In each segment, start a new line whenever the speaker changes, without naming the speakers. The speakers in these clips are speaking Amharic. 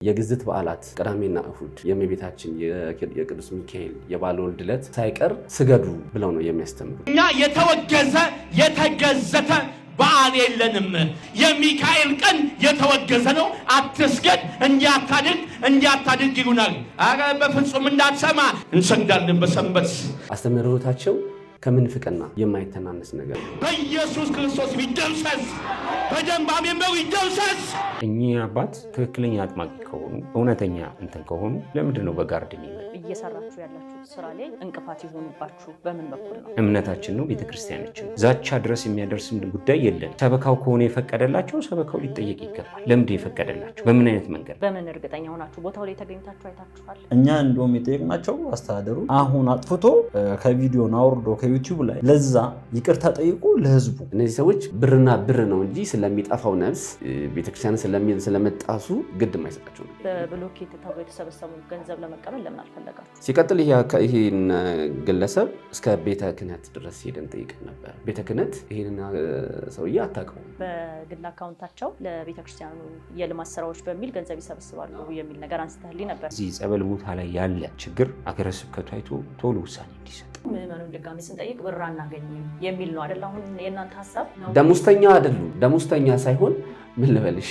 የግዝት በዓላት ቅዳሜና እሁድ የእመቤታችን የቅዱስ ሚካኤል የባለ ወልድ ዕለት ሳይቀር ስገዱ ብለው ነው የሚያስተምሩ።
እኛ የተወገዘ የተገዘተ በዓል የለንም። የሚካኤል ቀን የተወገዘ ነው። አትስገድ፣ እንዲያታድርግ ይሉናል። አረ በፍጹም እንዳትሰማ። እንሰግዳለን በሰንበት።
አስተምህሮታቸው ከምንፍቅና የማይተናነስ ነገር ነው።
በኢየሱስ ክርስቶስ ይደምሰስ፣ በደንብ አሜን በሉ ይደምሰስ።
እኚህ አባት ትክክለኛ አጥማቂ ከሆኑ እውነተኛ እንትን ከሆኑ ለምንድን ነው በጋርድን
እየሰራችሁ ያላችሁ ስራ ላይ እንቅፋት የሆኑባችሁ በምን በኩል ነው?
እምነታችን ነው፣ ቤተክርስቲያናችን ነው። ዛቻ ድረስ የሚያደርስም ጉዳይ የለም። ሰበካው ከሆነ የፈቀደላቸው ሰበካው ሊጠየቅ ይገባል። ለምንድን የፈቀደላቸው? በምን አይነት መንገድ?
በምን እርግጠኛ ሆናችሁ ቦታው ላይ ተገኝታችሁ አይታችኋል?
እኛ እንደውም የጠየቅናቸው አስተዳደሩ አሁን አጥፍቶ ከቪዲዮን አውርዶ ከዩቲዩብ ላይ ለዛ ይቅርታ ጠይቁ ለህዝቡ።
እነዚህ ሰዎች ብርና ብር ነው እንጂ ስለሚጠፋው ነፍስ ቤተክርስቲያን ስለመጣሱ ግድ የማይሰጣቸው ነው።
በብሎኬት ተብሎ የተሰበሰቡ ገንዘብ ለመቀበል ለምን አልፈለጋችሁ?
ሲቀጥል ይህን ግለሰብ እስከ ቤተ ክህነት ድረስ ሄደን ጠይቀን ነበር። ቤተ ክህነት ይህንን ሰውዬ አታውቀውም።
በግል አካውንታቸው ለቤተክርስቲያኑ የልማት ስራዎች በሚል ገንዘብ ይሰበስባሉ የሚል ነገር አንስተህልኝ ነበር።
እዚህ ጸበል ቦታ ላይ ያለ ችግር አገረ ስብከቱ አይቶ ቶሎ ውሳኔ እንዲሰጥ፣
ምዕመኑን ድጋሚ ስንጠይቅ ብር አናገኝም የሚል ነው አይደል? አሁን የእናንተ ሀሳብ
ደሞዝተኛ አይደሉም። ደሞዝተኛ ሳይሆን ምን ልበልሽ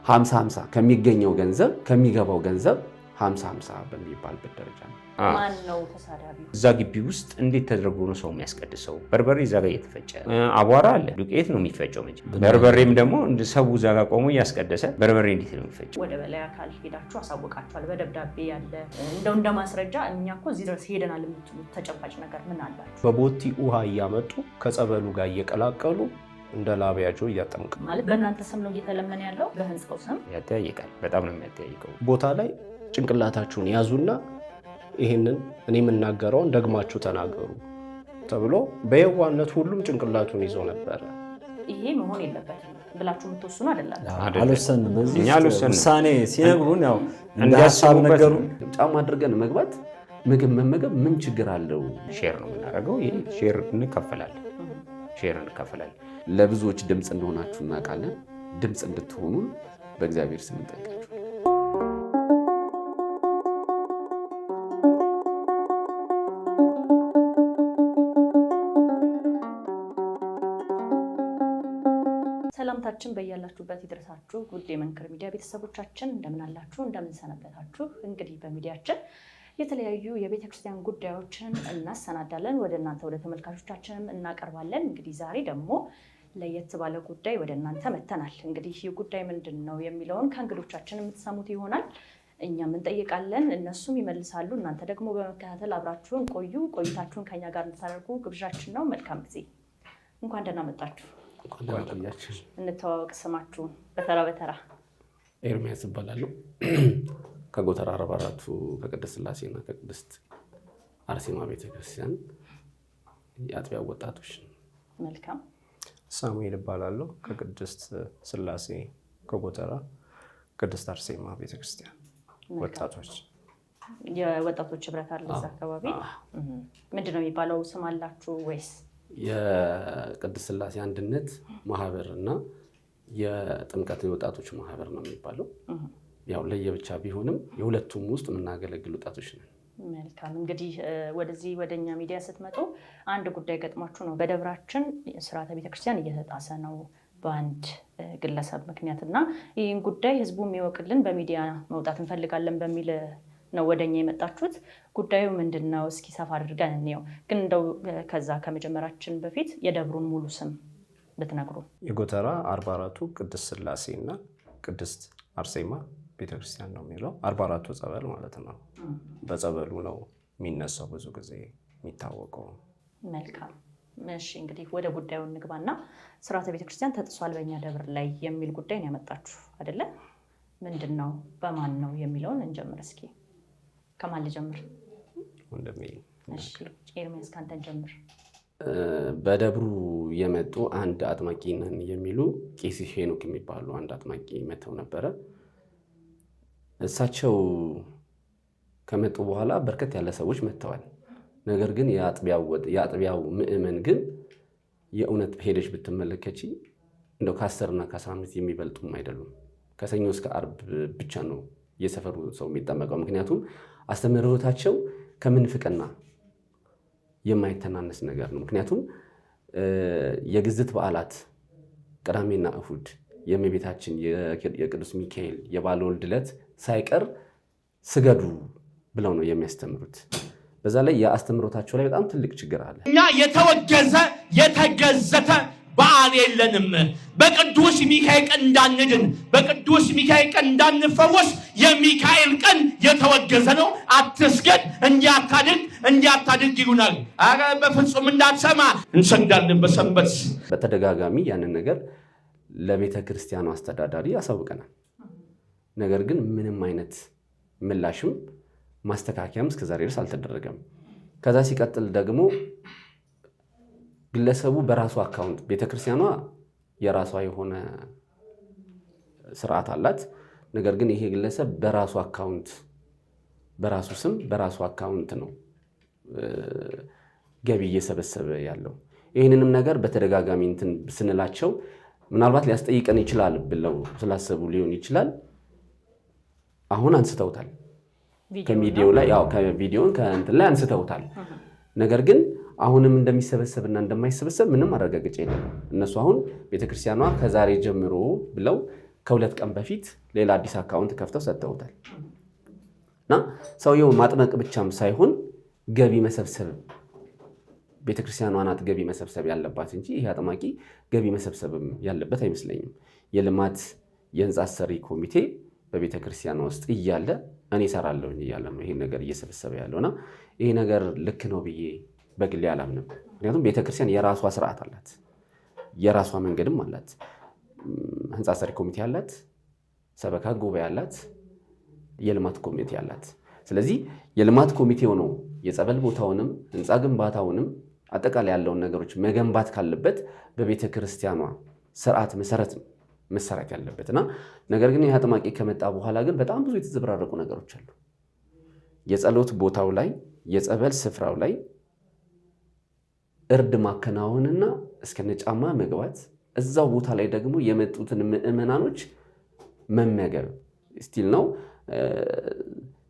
50-50 ከሚገኘው ገንዘብ ከሚገባው ገንዘብ 50-50 በሚባልበት ደረጃ ነው።
ማን ነው ተሳዳቢው?
እዛ ግቢ ውስጥ እንዴት ተደርጎ ነው ሰው የሚያስቀድሰው? በርበሬ እዛ ጋር እየተፈጨ አቧራ አለ፣ ዱቄት ነው የሚፈጨው። በርበሬም ደግሞ ሰው እዛ ጋር ቆሞ እያስቀደሰ በርበሬ እንዴት ነው የሚፈጨው?
ወደ በላይ አካል ሄዳችሁ አሳውቃችኋል? በደብዳቤ ያለ እንደ ማስረጃ እኛ እኮ እዚህ ድረስ ሄደናል የምትሉት ተጨባጭ ነገር ምን አላችሁ?
በቦቲ ውሃ እያመጡ ከጸበሉ ጋር እየቀላቀሉ እንደ ላቢያቸው እያጠምቅ
ማለት በእናንተ ስም ነው እየተለመነ ያለው? በህንፃው ስም
ያጠያይቃል። በጣም ነው የሚያጠያይቀው።
ቦታ ላይ ጭንቅላታችሁን ያዙና ይህንን እኔ የምናገረውን ደግማችሁ ተናገሩ ተብሎ በየዋነት ሁሉም ጭንቅላቱን ይዞ ነበረ።
ይሄ መሆን የለበትም ብላችሁ የምትወስኑ አይደላችሁ?
አልወሰንም። በዚህ ውሳኔ ሲነግሩን ያው እንደ ሀሳብ ነገሩ።
ጫማ አድርገን መግባት ምግብ መመገብ ምን ችግር አለው?
ሼር ነው የምናደርገው። ይሄ ሼር እንከፈላለን።
ለብዙዎች ድምፅ እንደሆናችሁ እናውቃለን። ድምፅ እንድትሆኑ በእግዚአብሔር ስም እንጠይቃችሁ።
ሰላምታችን በያላችሁበት ይድረሳችሁ ውድ የመንክር ሚዲያ ቤተሰቦቻችን፣ እንደምን አላችሁ? እንደምን ሰነበታችሁ? እንግዲህ በሚዲያችን የተለያዩ የቤተክርስቲያን ጉዳዮችን እናሰናዳለን፣ ወደ እናንተ ወደ ተመልካቾቻችንም እናቀርባለን። እንግዲህ ዛሬ ደግሞ ለየት ባለ ጉዳይ ወደ እናንተ መተናል። እንግዲህ ይህ ጉዳይ ምንድን ነው የሚለውን ከእንግዶቻችን የምትሰሙት ይሆናል። እኛም እንጠይቃለን፣ እነሱም ይመልሳሉ። እናንተ ደግሞ በመከታተል አብራችሁን ቆዩ። ቆይታችሁን ከኛ ጋር እንድታደርጉ ግብዣችን ነው። መልካም ጊዜ። እንኳን ደህና መጣችሁ። እንተዋወቅ፣ ስማችሁን በተራ በተራ።
ኤርሚያስ እባላለሁ። ከጎተራ 44ቱ ከቅድስት ሥላሴና ከቅድስት አርሴማ ቤተክርስቲያን የአጥቢያ ወጣቶች።
መልካም።
ሳሙኤል እባላለሁ። ከቅድስት ሥላሴ ከጎተራ ቅድስት አርሴማ ቤተክርስቲያን ወጣቶች።
የወጣቶች ህብረት አለ እዛ አካባቢ። ምንድን ነው የሚባለው? ስም አላችሁ ወይስ?
የቅድስት ሥላሴ አንድነት ማህበር እና የጥምቀት የወጣቶች ማህበር ነው የሚባለው። ያው ለየብቻ ቢሆንም የሁለቱም ውስጥ የምናገለግል ወጣቶች ነን።
መልካም። እንግዲህ ወደዚህ ወደኛ ሚዲያ ስትመጡ አንድ ጉዳይ ገጥሟችሁ ነው። በደብራችን ስርዓተ ቤተክርስቲያን እየተጣሰ ነው በአንድ ግለሰብ ምክንያት እና ይህን ጉዳይ ህዝቡ የሚወቅልን በሚዲያ መውጣት እንፈልጋለን በሚል ነው ወደኛ የመጣችሁት። ጉዳዩ ምንድን ነው? እስኪ ሰፋ አድርገን እንየው። ግን እንደው ከዛ ከመጀመራችን በፊት የደብሩን ሙሉ ስም ብትነግሩ።
የጎተራ 44ቱ ቅድስት ሥላሴ እና ቅድስት አርሴማ ቤተክርስቲያን ነው የሚለው። 44ቱ ጸበል ማለት ነው። በጸበሉ ነው የሚነሳው ብዙ ጊዜ የሚታወቀው።
መልካም። እሺ፣ እንግዲህ ወደ ጉዳዩ እንግባና ስርዓተ ቤተክርስቲያን ተጥሷል በእኛ ደብር ላይ የሚል ጉዳይ ነው ያመጣችሁ አይደለ? ምንድን ነው በማን ነው የሚለውን እንጀምር እስኪ። ከማን ልጀምር? እሺ፣ ኤርሚያስ ካንተን ጀምር።
በደብሩ የመጡ አንድ አጥማቂ ነን የሚሉ ቄስ ሄኖክ የሚባሉ አንድ አጥማቂ መተው ነበረ። እሳቸው ከመጡ በኋላ በርከት ያለ ሰዎች መተዋል። ነገር ግን የአጥቢያው ምእመን ግን የእውነት ሄደሽ ብትመለከቺ እንደው ከ10 እና ከ15 የሚበልጡም አይደሉም። ከሰኞ እስከ አርብ ብቻ ነው የሰፈሩ ሰው የሚጠመቀው። ምክንያቱም አስተምህሮታቸው ከምንፍቅና የማይተናነስ ነገር ነው። ምክንያቱም የግዝት በዓላት ቅዳሜና እሁድ፣ የእመቤታችን የቅዱስ ሚካኤል የባለወልድ ዕለት ሳይቀር ስገዱ ብለው ነው የሚያስተምሩት። በዛ ላይ የአስተምህሮታቸው ላይ በጣም ትልቅ ችግር አለ።
እኛ የተወገዘ የተገዘተ በዓል የለንም። በቅዱስ ሚካኤል ቀን እንዳንድን፣ በቅዱስ ሚካኤል ቀን እንዳንፈወስ የሚካኤል ቀን የተወገዘ ነው። አትስገድ፣ እንዲያታድግ ይሉናል። ኧረ በፍጹም እንዳትሰማ እንሰግዳለን በሰንበት።
በተደጋጋሚ ያንን ነገር ለቤተ ክርስቲያኑ አስተዳዳሪ ያሳውቀናል። ነገር ግን ምንም አይነት ምላሽም ማስተካከያም እስከዛሬ ድረስ አልተደረገም። ከዛ ሲቀጥል ደግሞ ግለሰቡ በራሱ አካውንት ቤተክርስቲያኗ የራሷ የሆነ ስርዓት አላት። ነገር ግን ይሄ ግለሰብ በራሱ አካውንት በራሱ ስም በራሱ አካውንት ነው ገቢ እየሰበሰበ ያለው። ይህንንም ነገር በተደጋጋሚ እንትን ስንላቸው ምናልባት ሊያስጠይቀን ይችላል ብለው ስላሰቡ ሊሆን ይችላል አሁን አንስተውታል። ከቪዲዮ ላይ ከቪዲዮን ከእንትን ላይ አንስተውታል። ነገር ግን አሁንም እንደሚሰበሰብና እንደማይሰበሰብ ምንም ማረጋገጫ የለም። እነሱ አሁን ቤተክርስቲያኗ ከዛሬ ጀምሮ ብለው ከ2 ቀን በፊት ሌላ አዲስ አካውንት ከፍተው ሰጥተውታል። እና ሰውየው ማጥመቅ ብቻም ሳይሆን ገቢ መሰብሰብ ቤተክርስቲያኗ ናት ገቢ መሰብሰብ ያለባት እንጂ ይሄ አጥማቂ ገቢ መሰብሰብም ያለበት አይመስለኝም። የልማት የህንፃ ሰሪ ኮሚቴ በቤተክርስቲያኗ ውስጥ እያለ እኔ እሰራለሁ እያለ ነው ይሄን ነገር እየሰበሰበ ያለውና ይሄ ነገር ልክ ነው ብዬ በግሌ አላምንም። ምክንያቱም ቤተክርስቲያን የራሷ ስርዓት አላት፣ የራሷ መንገድም አላት። ህንፃ ሰሪ ኮሚቴ አላት፣ ሰበካ ጉባኤ አላት፣ የልማት ኮሚቴ አላት። ስለዚህ የልማት ኮሚቴው ነው የጸበል ቦታውንም ህንፃ ግንባታውንም አጠቃላይ ያለውን ነገሮች መገንባት ካለበት በቤተክርስቲያኗ ስርዓት መሰረት ነው መሰራት ያለበትና ነገር ግን የአጥማቂ ከመጣ በኋላ ግን በጣም ብዙ የተዘበራረቁ ነገሮች አሉ። የጸሎት ቦታው ላይ የጸበል ስፍራው ላይ እርድ ማከናወንና እስከነጫማ መግባት እዛው ቦታ ላይ ደግሞ የመጡትን ምዕመናኖች መመገብ ስቲል ነው።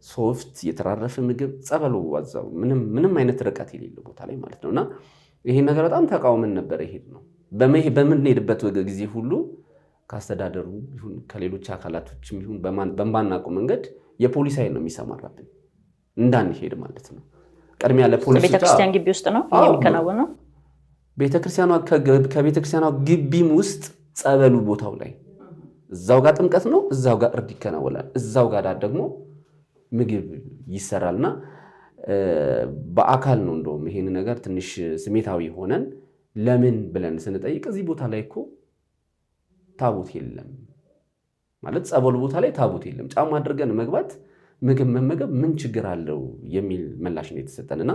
ሶፍት የተራረፈ ምግብ ጸበሉ ዋዛው ምንም አይነት ርቀት የሌለው ቦታ ላይ ማለት ነውና ይሄን ነገር በጣም ተቃውመን ነበር። ይሄድ ነው በምንሄድበት ጊዜ ሁሉ ካስተዳደሩ ይሁን ከሌሎች አካላቶችም ይሁን በማናውቀው መንገድ የፖሊስ ኃይል ነው የሚሰማራብን እንዳንሄድ ማለት ነው። ቀድሚያ ለፖሊስ
ቤተክርስቲያን ግቢ ውስጥ ነው የሚከናወነው።
ቤተክርስቲያኗ ከቤተክርስቲያኗ ግቢም ውስጥ ጸበሉ ቦታው ላይ እዛው ጋር ጥምቀት ነው፣ እዛው ጋር እርድ ይከናወናል፣ እዛው ጋር ደግሞ ምግብ ይሰራልና በአካል ነው። እንደውም ይሄን ነገር ትንሽ ስሜታዊ ሆነን ለምን ብለን ስንጠይቅ እዚህ ቦታ ላይ እኮ ታቦት የለም ማለት ጸበሉ ቦታ ላይ ታቦት የለም፣ ጫማ አድርገን መግባት ምግብ መመገብ ምን ችግር አለው የሚል ምላሽ ነው የተሰጠንና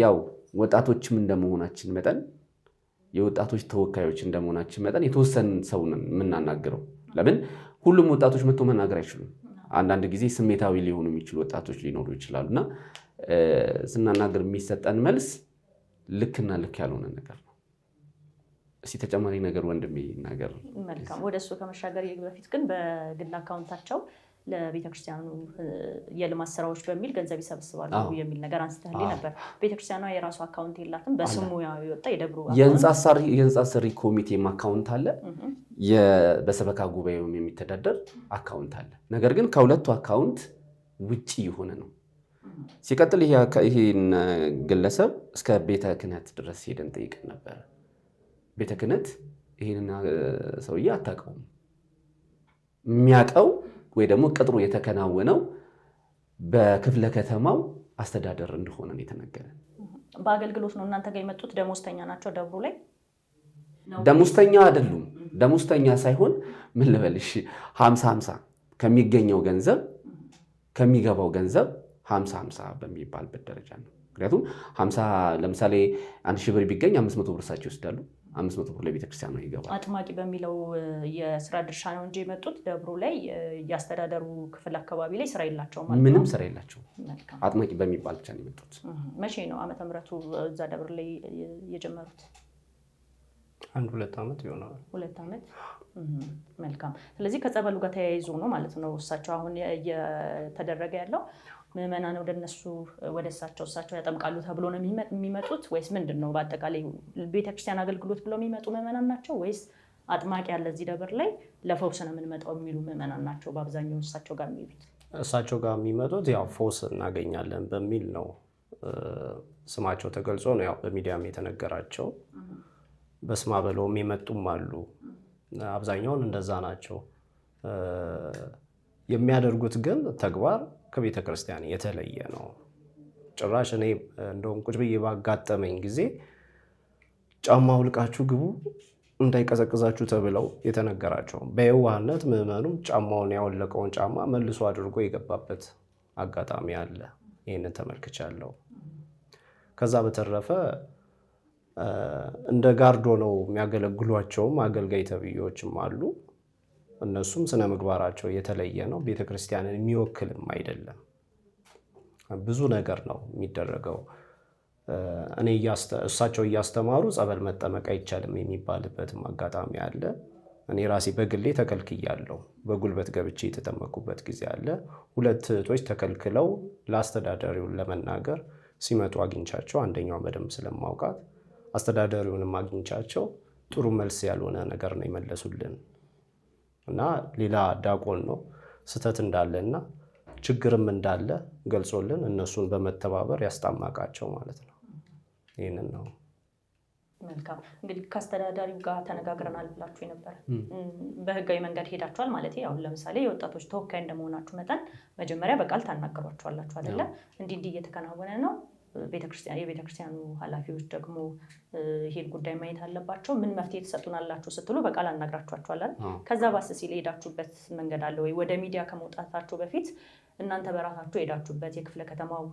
ያው ወጣቶችም እንደመሆናችን መጠን የወጣቶች ተወካዮች እንደመሆናችን መጠን የተወሰነ ሰው ነን የምናናገረው። ለምን ሁሉም ወጣቶች መጥቶ መናገር አይችሉም። አንዳንድ ጊዜ ስሜታዊ ሊሆኑ የሚችሉ ወጣቶች ሊኖሩ ይችላሉና ስናናገር የሚሰጠን መልስ ልክና ልክ ያልሆነ ነገር ነው። እስቲ ተጨማሪ ነገር ወንድሜ ይናገር።
መልካም። ወደሱ ከመሻገር በፊት ግን በግል አካውንታቸው ለቤተክርስቲያኑ የልማት ስራዎች በሚል ገንዘብ ይሰበስባሉ የሚል ነገር አንስተህልኝ ነበር። ቤተክርስቲያኗ የራሱ አካውንት የላትም፣ በስሙ የወጣ የደብሩ
የህንፃ ሰሪ ኮሚቴም አካውንት አለ፣ በሰበካ ጉባኤውም የሚተዳደር አካውንት አለ። ነገር ግን ከሁለቱ አካውንት ውጪ የሆነ ነው። ሲቀጥል ይሄን ግለሰብ እስከ ቤተ ክህነት ድረስ ሄደን ጠይቀን ነበር። ቤተ ክህነት ይሄንን ሰውዬ አታውቀውም። የሚያውቀው ወይ ደግሞ ቅጥሩ የተከናወነው በክፍለ ከተማው አስተዳደር እንደሆነ ነው የተነገረን።
በአገልግሎት ነው እናንተ ጋር የመጡት። ደሞዝተኛ ናቸው ደብሩ ላይ?
ደሞዝተኛ አይደሉም። ደሞዝተኛ ሳይሆን ምን ልበልሽ 50-50 ከሚገኘው ገንዘብ ከሚገባው ገንዘብ 50-50 በሚባልበት ደረጃ ነው። ምክንያቱም 50 ለምሳሌ 1000 ብር ቢገኝ 500 ብር እሳቸው ይወስዳሉ። 500 ብር ለቤተክርስቲያን ነው ይገባል።
አጥማቂ በሚለው የስራ ድርሻ ነው እንጂ የመጡት ደብሩ ላይ ያስተዳደሩ ክፍል አካባቢ ላይ ስራ የላቸውም ማለት ነው።
ምንም ስራ የላቸውም። አጥማቂ በሚባል ብቻ ነው የመጡት።
መቼ ነው ዓመተ ምህረቱ እዛ ደብር ላይ የጀመሩት?
2 ዓመት ይሆናል።
2 ዓመት። መልካም። ስለዚህ ከጸበሉ ጋር ተያይዞ ነው ማለት ነው እሳቸው አሁን እየተደረገ ያለው ምዕመናን ወደ እሳቸው ያጠምቃሉ ተብሎ ነው የሚመጡት ወይስ ምንድን ነው? በአጠቃላይ ቤተክርስቲያን አገልግሎት ብለው የሚመጡ ምዕመናን ናቸው ወይስ አጥማቂ ያለ እዚህ ደብር ላይ ለፈውስ ነው የምንመጣው የሚሉ ምዕመናን ናቸው በአብዛኛው እሳቸው ጋር የሚሄዱት?
እሳቸው ጋር የሚመጡት ያው ፈውስ እናገኛለን በሚል ነው። ስማቸው ተገልጾ ነው ያው በሚዲያም የተነገራቸው። በስማ በለውም የመጡም አሉ። አብዛኛውን እንደዛ ናቸው። የሚያደርጉት ግን ተግባር ከቤተ ክርስቲያን የተለየ ነው። ጭራሽ እኔ እንደውም ቁጭ ብዬ ባጋጠመኝ ጊዜ ጫማ አውልቃችሁ ግቡ እንዳይቀዘቅዛችሁ ተብለው የተነገራቸው በየዋህነት ምዕመኑም ጫማውን ያወለቀውን ጫማ መልሶ አድርጎ የገባበት አጋጣሚ አለ። ይህንን ተመልክቻለሁ። ከዛ በተረፈ እንደ ጋርዶ ነው የሚያገለግሏቸውም አገልጋይ ተብዮችም አሉ። እነሱም ስነ ምግባራቸው የተለየ ነው። ቤተክርስቲያንን የሚወክልም አይደለም። ብዙ ነገር ነው የሚደረገው። እሳቸው እያስተማሩ ጸበል መጠመቅ አይቻልም የሚባልበትም አጋጣሚ አለ። እኔ ራሴ በግሌ ተከልክያለሁ። በጉልበት ገብቼ የተጠመኩበት ጊዜ አለ። 2 እህቶች ተከልክለው ለአስተዳዳሪውን ለመናገር ሲመጡ አግኝቻቸው፣ አንደኛው በደንብ ስለማውቃት አስተዳዳሪውንም አግኝቻቸው ጥሩ መልስ ያልሆነ ነገር ነው የመለሱልን እና ሌላ ዲያቆን ነው ስህተት እንዳለና ችግርም እንዳለ ገልጾልን እነሱን በመተባበር ያስታማቃቸው ማለት ነው። ይህንን ነው።
መልካም። እንግዲህ ከአስተዳዳሪው ጋር ተነጋግረናል ብላችሁ የነበረ በህጋዊ መንገድ ሄዳችኋል ማለት አሁን ለምሳሌ የወጣቶች ተወካይ እንደመሆናችሁ መጠን መጀመሪያ በቃል ታናገሯቸዋላችሁ አይደለ? እንዲህ እየተከናወነ ነው፣ የቤተክርስቲያኑ ኃላፊዎች ደግሞ ይሄን ጉዳይ ማየት አለባቸው፣ ምን መፍትሄ ትሰጡናላችሁ ስትሉ በቃል አናግራችኋል አይደል? ከዛ ባስ ሲል ሄዳችሁበት መንገድ አለ ወይ? ወደ ሚዲያ ከመውጣታችሁ በፊት እናንተ በራሳችሁ ሄዳችሁበት የክፍለ ከተማው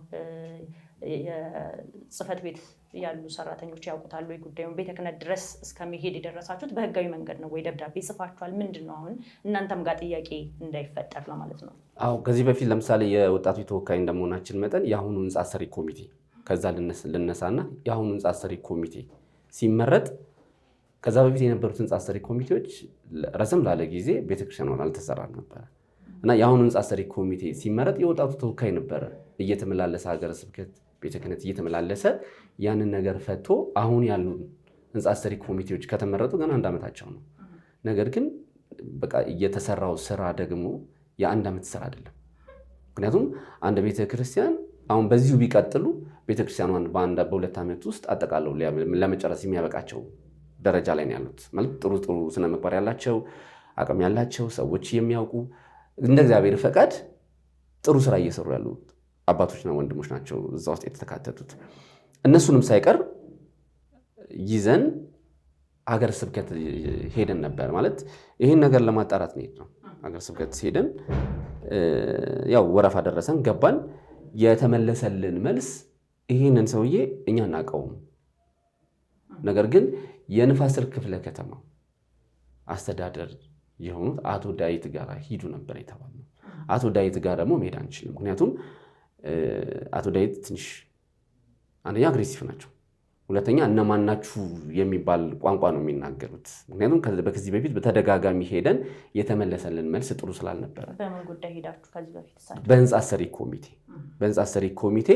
የጽህፈት ቤት ያሉ ሰራተኞች ያውቁታሉ ወይ ጉዳዩን? ቤተ ክህነት ድረስ እስከሚሄድ የደረሳችሁት በህጋዊ መንገድ ነው ወይ? ደብዳቤ ጽፋችኋል? ምንድን ነው አሁን እናንተም ጋር ጥያቄ እንዳይፈጠር ለማለት ነው።
አዎ፣ ከዚህ በፊት ለምሳሌ የወጣቶች ተወካይ እንደመሆናችን መጠን የአሁኑ ህንፃ ሰሪ ኮሚቴ ከዛ ልነሳና የአሁኑ ህንፃ ሰሪ ኮሚቴ ሲመረጥ ከዛ በፊት የነበሩት ህንፃ ሰሪ ኮሚቴዎች ረዘም ላለ ጊዜ ቤተክርስቲያኗን አልተሰራም ነበር እና የአሁኑ ህንፃ ሰሪ ኮሚቴ ሲመረጥ የወጣቱ ተወካይ ነበረ እየተመላለሰ ሀገረ ስብከት ቤተ ክህነት እየተመላለሰ ያንን ነገር ፈቶ አሁን ያሉ ህንፃ ሰሪ ኮሚቴዎች ከተመረጡ ገና 1 ዓመታቸው ነው። ነገር ግን በቃ እየተሰራው ስራ ደግሞ የ1 ዓመት ስራ አይደለም። ምክንያቱም አንድ ቤተክርስቲያን አሁን በዚሁ ቢቀጥሉ ቤተክርስቲያኗን በ2 ዓመት ውስጥ አጠቃለው ለመጨረስ የሚያበቃቸው ደረጃ ላይ ነው ያሉት። ማለት ጥሩ ስነ ምግባር ያላቸው አቅም ያላቸው ሰዎች የሚያውቁ እንደ እግዚአብሔር ፈቃድ ጥሩ ስራ እየሰሩ ያሉ አባቶችና ወንድሞች ናቸው እዛ ውስጥ የተካተቱት። እነሱንም ሳይቀር ይዘን ሀገረ ስብከት ሄደን ነበር። ማለት ይህን ነገር ለማጣራት ነው የሄድነው። ሀገረ ስብከት ሄደን ያው ወረፋ ደረሰን፣ ገባን። የተመለሰልን መልስ ይህንን ሰውዬ እኛ እናውቀውም፣ ነገር ግን የንፋስ ስልክ ክፍለ ከተማ አስተዳደር የሆኑት አቶ ዳዊት ጋር ሂዱ ነበር የተባለው። አቶ ዳዊት ጋር ደግሞ መሄድ አንችልም፣ ምክንያቱም አቶ ዳዊት ትንሽ አንደኛ አግሬሲቭ ናቸው፣ ሁለተኛ እነማናችሁ የሚባል ቋንቋ ነው የሚናገሩት። ምክንያቱም ከዚህ በፊት በተደጋጋሚ ሄደን የተመለሰልን መልስ ጥሩ ስላልነበረ።
በምን ጉዳይ ሄዳችሁ ከዚህ በፊት?
በህንፃ ሰሪ ኮሚቴ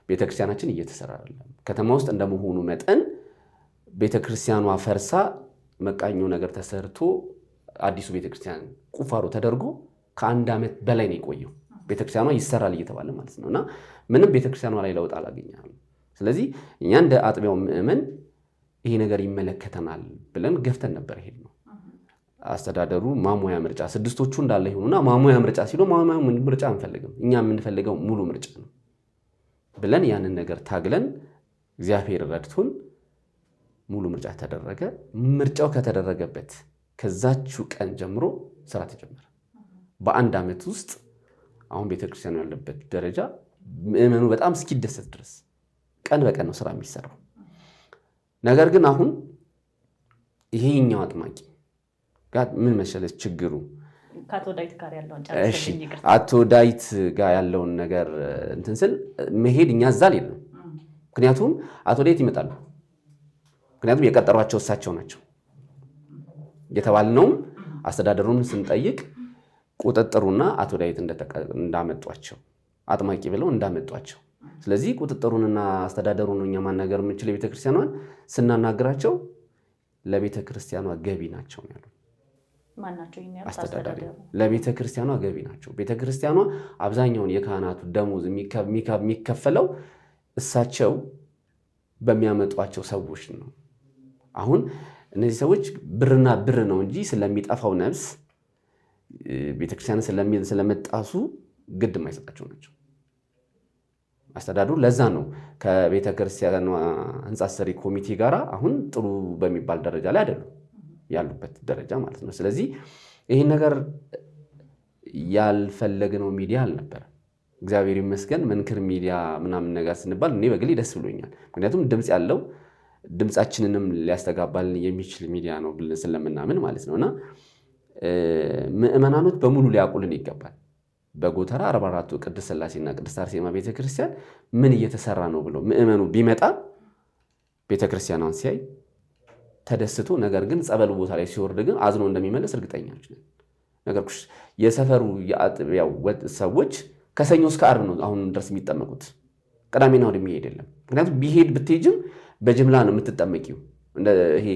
ቤተክርስቲያናችን እየተሰራ አይደለም። ከተማ ውስጥ እንደመሆኑ መጠን ቤተክርስቲያኗ ፈርሳ መቃኞ ነገር ተሰርቶ አዲሱ ቤተክርስቲያን ቁፋሮ ተደርጎ ከ1 ዓመት በላይ ነው የቆየው። ቤተክርስቲያኗ ይሰራል እየተባለ ማለት ነው። እና ምንም ቤተክርስቲያኗ ላይ ለውጥ አላገኘንም። ስለዚህ እኛ እንደ አጥቢያው ምእመን ይሄ ነገር ይመለከተናል ብለን ገፍተን ነበር ሄድነው። አስተዳደሩ ማሞያ ምርጫ 6ቶቹ እንዳለ ይሆኑና ማሞያ ምርጫ ሲሉ ማሞያ ምርጫ አንፈልግም፣ እኛ የምንፈልገው ሙሉ ምርጫ ነው ብለን ያንን ነገር ታግለን እግዚአብሔር ረድቶን ሙሉ ምርጫ ተደረገ። ምርጫው ከተደረገበት ከዛችው ቀን ጀምሮ ስራ ተጀመረ። በ1 ዓመት ውስጥ አሁን ቤተክርስቲያኑ ያለበት ደረጃ ምእመኑ በጣም እስኪደሰት ድረስ ቀን በቀን ነው ስራ የሚሰራው። ነገር ግን አሁን ይሄኛው አጥማቂ ጋር ምን መሰለሽ ችግሩ፣
ከአቶ ዳዊት ጋር ያለውን
አቶ ዳዊት ጋር ያለውን ነገር እንትን ስል መሄድ እኛ እዛ የለም። ምክንያቱም አቶ ዳዊት ይመጣሉ፣ ምክንያቱም የቀጠሯቸው እሳቸው ናቸው። የተባልነውም አስተዳደሩን ስንጠይቅ ቁጥጥሩና አቶ ዳዊት እንዳመጧቸው አጥማቂ ብለው እንዳመጧቸው። ስለዚህ ቁጥጥሩንና አስተዳደሩን እኛ ማናገር የምንችለው ቤተክርስቲያኗን ስናናግራቸው ለቤተክርስቲያኗ ገቢ ናቸው ያሉ
ማናቸው
አስተዳዳሪ ለቤተክርስቲያኗ ገቢ ናቸው። ቤተክርስቲያኗ አብዛኛውን የካህናቱ ደሞዝ የሚከፈለው እሳቸው በሚያመጧቸው ሰዎች ነው። አሁን እነዚህ ሰዎች ብርና ብር ነው እንጂ ስለሚጠፋው ነፍስ ቤተክርስቲያን ስለመጣሱ ግድ የማይሰጣቸው ናቸው አስተዳደሩ። ለዛ ነው ከቤተክርስቲያኗ ህንፃ ሰሪ ኮሚቴ ጋራ አሁን ጥሩ በሚባል ደረጃ ላይ አይደሉም ያሉበት ደረጃ ማለት ነው። ስለዚህ ይህን ነገር ያልፈለግነው ሚዲያ አልነበረም። እግዚአብሔር ይመስገን መንክር ሚዲያ ምናምን ነገር ስንባል እኔ በግሌ ደስ ብሎኛል። ምክንያቱም ድምፅ ያለው ድምፃችንንም ሊያስተጋባልን የሚችል ሚዲያ ነው ብለን ስለምናምን ማለት ነውና ምእመናኖች በሙሉ ሊያውቁልን ይገባል። በጎተራ 44ቱ ቅድስት ሥላሴና ቅድስት አርሴማ ቤተክርስቲያን ምን እየተሰራ ነው ብሎ ምእመኑ ቢመጣ ቤተክርስቲያኗን ሲያይ ተደስቶ ነገር ግን ጸበሉ ቦታ ላይ ሲወርድ ግን አዝኖ እንደሚመለስ እርግጠኛች ነን። ነገርኩሽ የሰፈሩ የአጥቢያው ሰዎች ከሰኞ እስከ ዓርብ ነው አሁን ድረስ የሚጠመቁት። ቅዳሜና እሑድ የሚሄድ የለም። ምክንያቱም ቢሄድ ብትሄጅም በጅምላ ነው የምትጠመቂው። ይሄ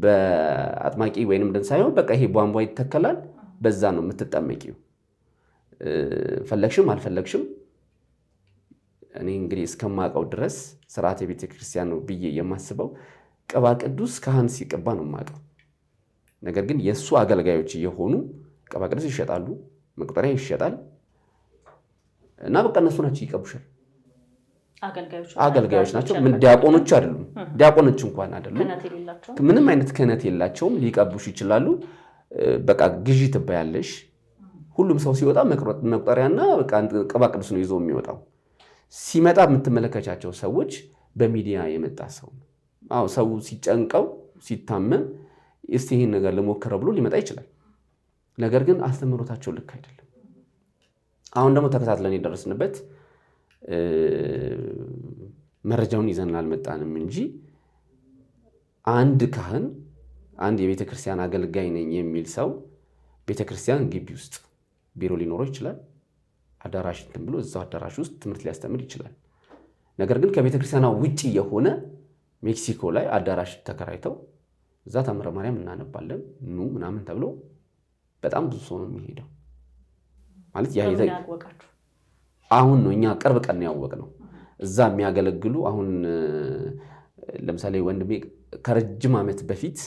በአጥማቂ ወይንም ደን ሳይሆን በቃ ይሄ ቧንቧ ይተከላል፣ በዛ ነው የምትጠመቂው። ፈለግሽም አልፈለግሽም እኔ እንግዲህ እስከማውቀው ድረስ ስርዓተ ቤተ ክርስቲያን ነው ብዬ የማስበው ቅባ ቅዱስ ካህን ሲቀባ ነው የማውቀው። ነገር ግን የእሱ አገልጋዮች እየሆኑ ቅባ ቅዱስ ይሸጣሉ፣ መቁጠሪያ ይሸጣል እና በቃ እነሱ ናቸው ይቀቡሻል። አገልጋዮች ናቸው። ምን ዲያቆኖች አይደሉም። ዲያቆኖች እንኳን አይደሉም። ምንም አይነት ክህነት የላቸውም። ሊቀቡሽ ይችላሉ። በቃ ግዢ ትባያለሽ። ሁሉም ሰው ሲወጣ መቁጠሪያና በቃ ቅባ ቅዱስ ነው ይዞ የሚወጣው። ሲመጣ የምትመለከቻቸው ሰዎች በሚዲያ የመጣ ሰው ነው። አዎ ሰው ሲጨንቀው ሲታመም እስቲ ይሄን ነገር ልሞክረው ብሎ ሊመጣ ይችላል። ነገር ግን አስተምህሮታቸው ልክ አይደለም። አሁን ደግሞ ተከታትለን የደረስንበት መረጃውን ይዘን አልመጣንም እንጂ አንድ ካህን አንድ የቤተ ክርስቲያን አገልጋይ ነኝ የሚል ሰው ቤተ ክርስቲያን ግቢ ውስጥ ቢሮ ሊኖረው ይችላል። አዳራሽ እንትን ብሎ እዛው አዳራሽ ውስጥ ትምህርት ሊያስተምር ይችላል። ነገር ግን ከቤተ ክርስቲያኗ ውጪ የሆነ ሜክሲኮ ላይ አዳራሽ ተከራይተው እዛ ተአምረ ማርያም እናነባለን ኑ ምናምን ተብሎ በጣም ብዙ ሰው ነው የሚሄደው። ማለት ያ አሁን ነው እኛ ቅርብ ቀን ያወቅነው። እዛ የሚያገለግሉ አሁን ለምሳሌ ወንድሜ ከረጅም ዓመት በፊት